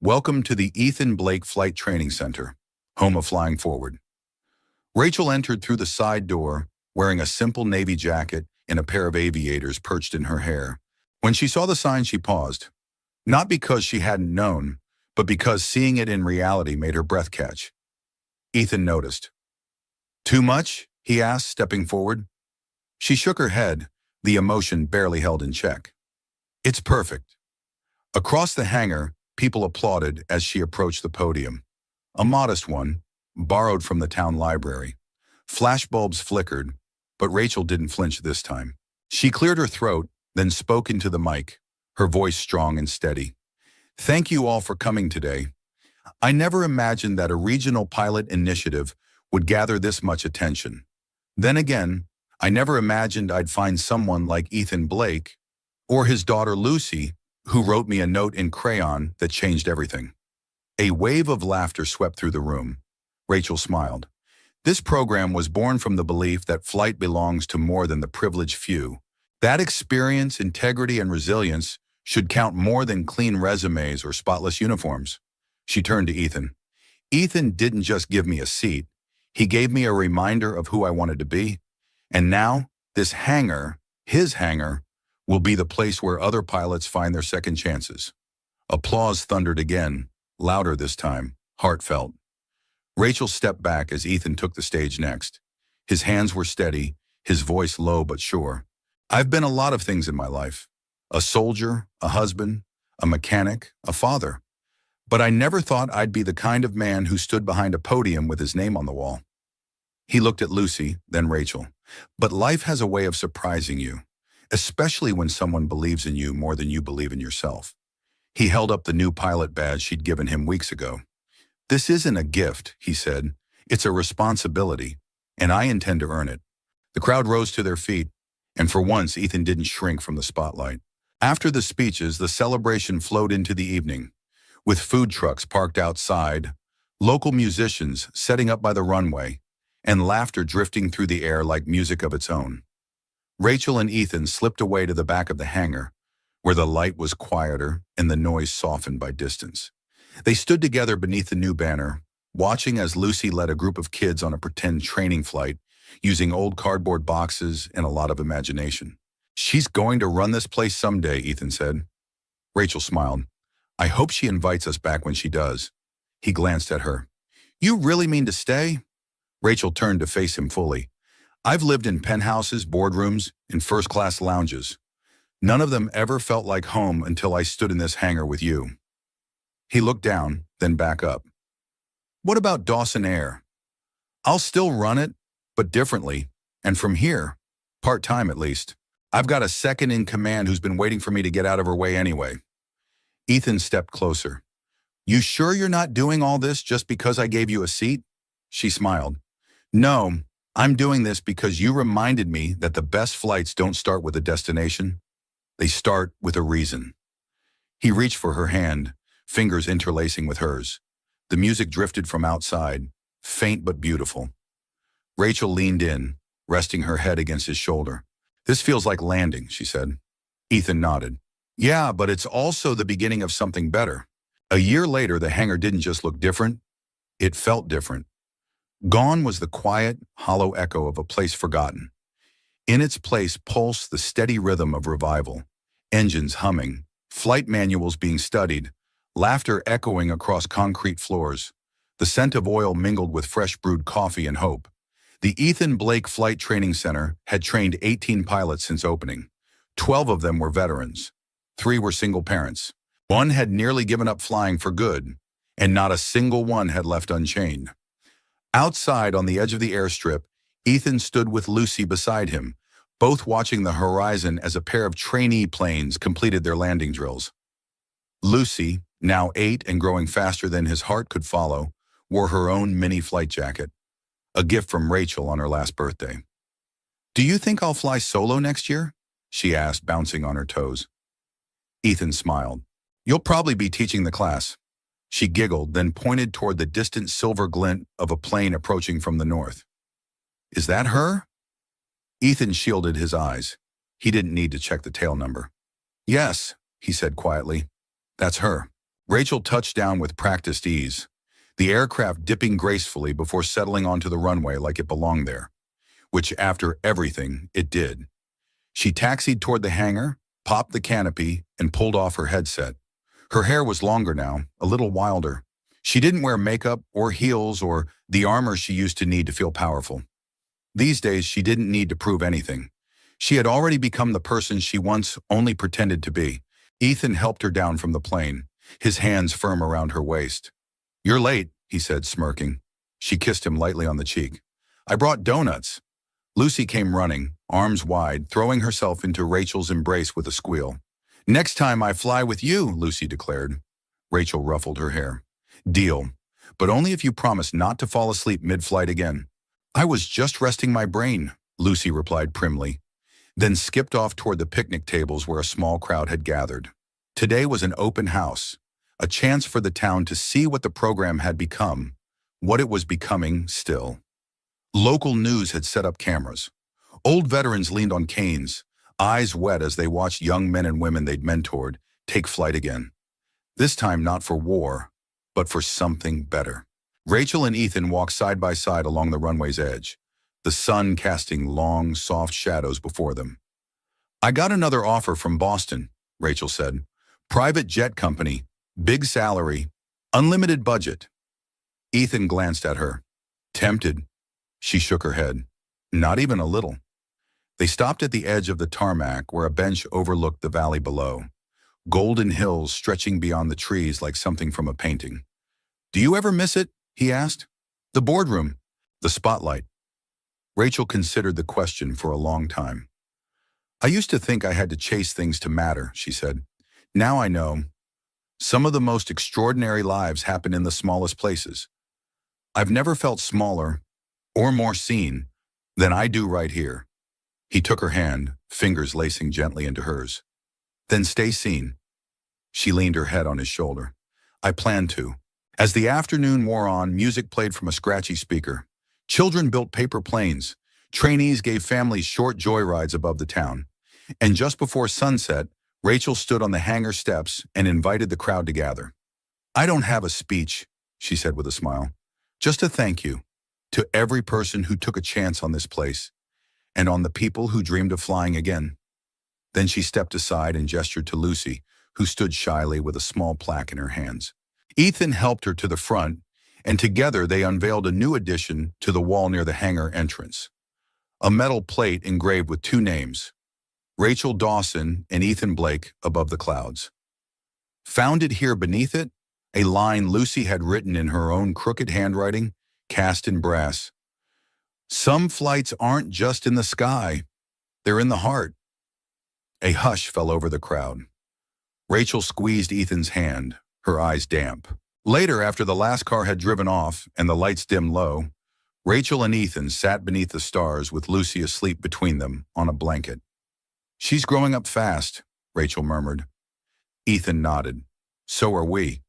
Welcome to the Ethan Blake Flight Training Center, home of flying forward. Rachel entered through the side door, wearing a simple navy jacket and a pair of aviators perched in her hair. When she saw the sign, she paused. Not because she hadn't known, but because seeing it in reality made her breath catch. Ethan noticed. Too much? He asked, stepping forward. She shook her head, the emotion barely held in check. It's perfect. Across the hangar, people applauded as she approached the podium. A modest one, borrowed from the town library. Flashbulbs flickered, but Rachel didn't flinch this time. She cleared her throat, then spoke into the mic, her voice strong and steady. Thank you all for coming today. I never imagined that a regional pilot initiative would gather this much attention. Then again, I never imagined I'd find someone like Ethan Blake or his daughter Lucy, who wrote me a note in crayon that changed everything. A wave of laughter swept through the room. Rachel smiled. This program was born from the belief that flight belongs to more than the privileged few. That experience, integrity, and resilience should count more than clean resumes or spotless uniforms. She turned to Ethan. Ethan didn't just give me a seat. He gave me a reminder of who I wanted to be. And now, this hangar, his hangar, will be the place where other pilots find their second chances. Applause thundered again, louder this time, heartfelt. Rachel stepped back as Ethan took the stage next. His hands were steady, his voice low but sure. I've been a lot of things in my life. A soldier, a husband, a mechanic, a father. But I never thought I'd be the kind of man who stood behind a podium with his name on the wall. He looked at Lucy, then Rachel. But life has a way of surprising you, especially when someone believes in you more than you believe in yourself. He held up the new pilot badge she'd given him weeks ago. This isn't a gift, he said. It's a responsibility, and I intend to earn it. The crowd rose to their feet, and for once Ethan didn't shrink from the spotlight. After the speeches, the celebration flowed into the evening, with food trucks parked outside, local musicians setting up by the runway, and laughter drifting through the air like music of its own. Rachel and Ethan slipped away to the back of the hangar, where the light was quieter and the noise softened by distance. They stood together beneath the new banner, watching as Lucy led a group of kids on a pretend training flight, using old cardboard boxes and a lot of imagination. "She's going to run this place someday," Ethan said. Rachel smiled. "I hope she invites us back when she does." He glanced at her. "You really mean to stay?" Rachel turned to face him fully. "I've lived in penthouses, boardrooms, in first-class lounges. None of them ever felt like home until I stood in this hangar with you." He looked down, then back up. "What about Dawson Air?" "I'll still run it, but differently, and from here, part-time at least. I've got a second in command who's been waiting for me to get out of her way anyway." Ethan stepped closer. "You sure you're not doing all this just because I gave you a seat?" She smiled. "No, I'm doing this because you reminded me that the best flights don't start with a destination. They start with a reason." He reached for her hand, fingers interlacing with hers. The music drifted from outside, faint but beautiful. Rachel leaned in, resting her head against his shoulder. "This feels like landing," she said. Ethan nodded. "Yeah, but it's also the beginning of something better." A year later, the hangar didn't just look different, it felt different. Gone was the quiet, hollow echo of a place forgotten. In its place pulsed the steady rhythm of revival, engines humming, flight manuals being studied, laughter echoing across concrete floors. The scent of oil mingled with fresh brewed coffee and hope. The Ethan Blake Flight Training Center had trained 18 pilots since opening. 12 of them were veterans. 3 were single parents. 1 had nearly given up flying for good, and not a single one had left unchained. Outside on the edge of the airstrip, Ethan stood with Lucy beside him, both watching the horizon as a pair of trainee planes completed their landing drills. Lucy, now 8 and growing faster than his heart could follow, wore her own mini flight jacket, a gift from Rachel on her last birthday. "Do you think I'll fly solo next year?" she asked, bouncing on her toes. Ethan smiled. "You'll probably be teaching the class." She giggled, then pointed toward the distant silver glint of a plane approaching from the north. "Is that her?" Ethan shielded his eyes. He didn't need to check the tail number. "Yes," he said quietly. "That's her." Rachel touched down with practiced ease, the aircraft dipping gracefully before settling onto the runway like it belonged there, which after everything, it did. She taxied toward the hangar, popped the canopy, and pulled off her headset. Her hair was longer now, a little wilder. She didn't wear makeup or heels or the armor she used to need to feel powerful. These days, she didn't need to prove anything. She had already become the person she once only pretended to be. Ethan helped her down from the plane, his hands firm around her waist. "You're late," he said, smirking. She kissed him lightly on the cheek. "I brought donuts." Lucy came running, arms wide, throwing herself into Rachel's embrace with a squeal. "Next time I fly with you," Lucy declared. Rachel ruffled her hair. "Deal, but only if you promise not to fall asleep mid-flight again." "I was just resting my brain," Lucy replied primly, then skipped off toward the picnic tables where a small crowd had gathered. Today was an open house, a chance for the town to see what the program had become, what it was becoming still. Local news had set up cameras. Old veterans leaned on canes, eyes wet as they watched young men and women they'd mentored take flight again. This time not for war, but for something better. Rachel and Ethan walked side by side along the runway's edge, the sun casting long, soft shadows before them. "I got another offer from Boston," Rachel said. "Private jet company, big salary, unlimited budget." Ethan glanced at her. "Tempted?" She shook her head. "Not even a little." They stopped at the edge of the tarmac where a bench overlooked the valley below, golden hills stretching beyond the trees like something from a painting. "Do you ever miss it?" he asked. "The boardroom, the spotlight." Rachel considered the question for a long time. "I used to think I had to chase things to matter," she said. "Now I know. Some of the most extraordinary lives happen in the smallest places. I've never felt smaller or more seen than I do right here." He took her hand, fingers lacing gently into hers. "Then stay seen." She leaned her head on his shoulder. "I plan to." As the afternoon wore on, music played from a scratchy speaker. Children built paper planes. Trainees gave families short joyrides above the town. And just before sunset, Rachel stood on the hangar steps and invited the crowd to gather. I don't have a speech, she said with a smile. Just a thank you to every person who took a chance on this place and on the people who dreamed of flying again. Then she stepped aside and gestured to Lucy, who stood shyly with a small plaque in her hands. Ethan helped her to the front, and together they unveiled a new addition to the wall near the hangar entrance. A metal plate engraved with two names, Rachel Dawson and Ethan Blake, above the clouds. Founded here beneath it, a line Lucy had written in her own crooked handwriting, cast in brass. Some flights aren't just in the sky, they're in the heart. A hush fell over the crowd. Rachel squeezed Ethan's hand, her eyes damp. Later, after the last car had driven off and the lights dimmed low, Rachel and Ethan sat beneath the stars with Lucy asleep between them on a blanket. She's growing up fast, Rachel murmured. Ethan nodded. So are we.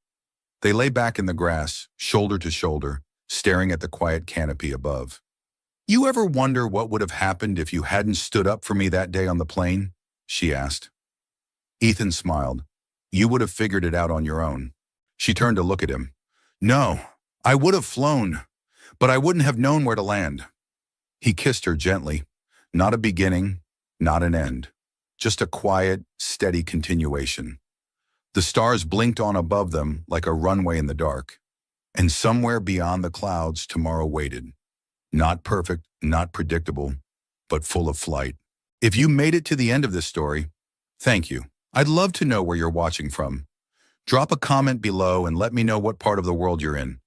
They lay back in the grass, shoulder to shoulder, staring at the quiet canopy above. You ever wonder what would have happened if you hadn't stood up for me that day on the plane? She asked. Ethan smiled. You would have figured it out on your own. She turned to look at him. No, I would have flown, but I wouldn't have known where to land. He kissed her gently. Not a beginning, not an end. Just a quiet, steady continuation. The stars blinked on above them like a runway in the dark. And somewhere beyond the clouds, tomorrow waited. Not perfect, not predictable, but full of flight. If you made it to the end of this story, thank you. I'd love to know where you're watching from. Drop a comment below and let me know what part of the world you're in,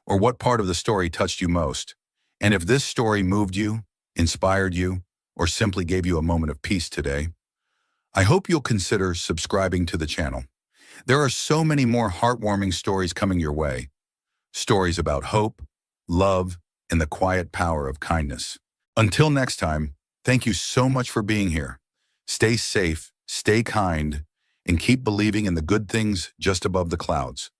or what part of the story touched you most. And if this story moved you, inspired you, or simply gave you a moment of peace today, I hope you'll consider subscribing to the channel. There are so many more heartwarming stories coming your way. Stories about hope, love, and the quiet power of kindness. Until next time, thank you so much for being here. Stay safe, stay kind, and keep believing in the good things just above the clouds.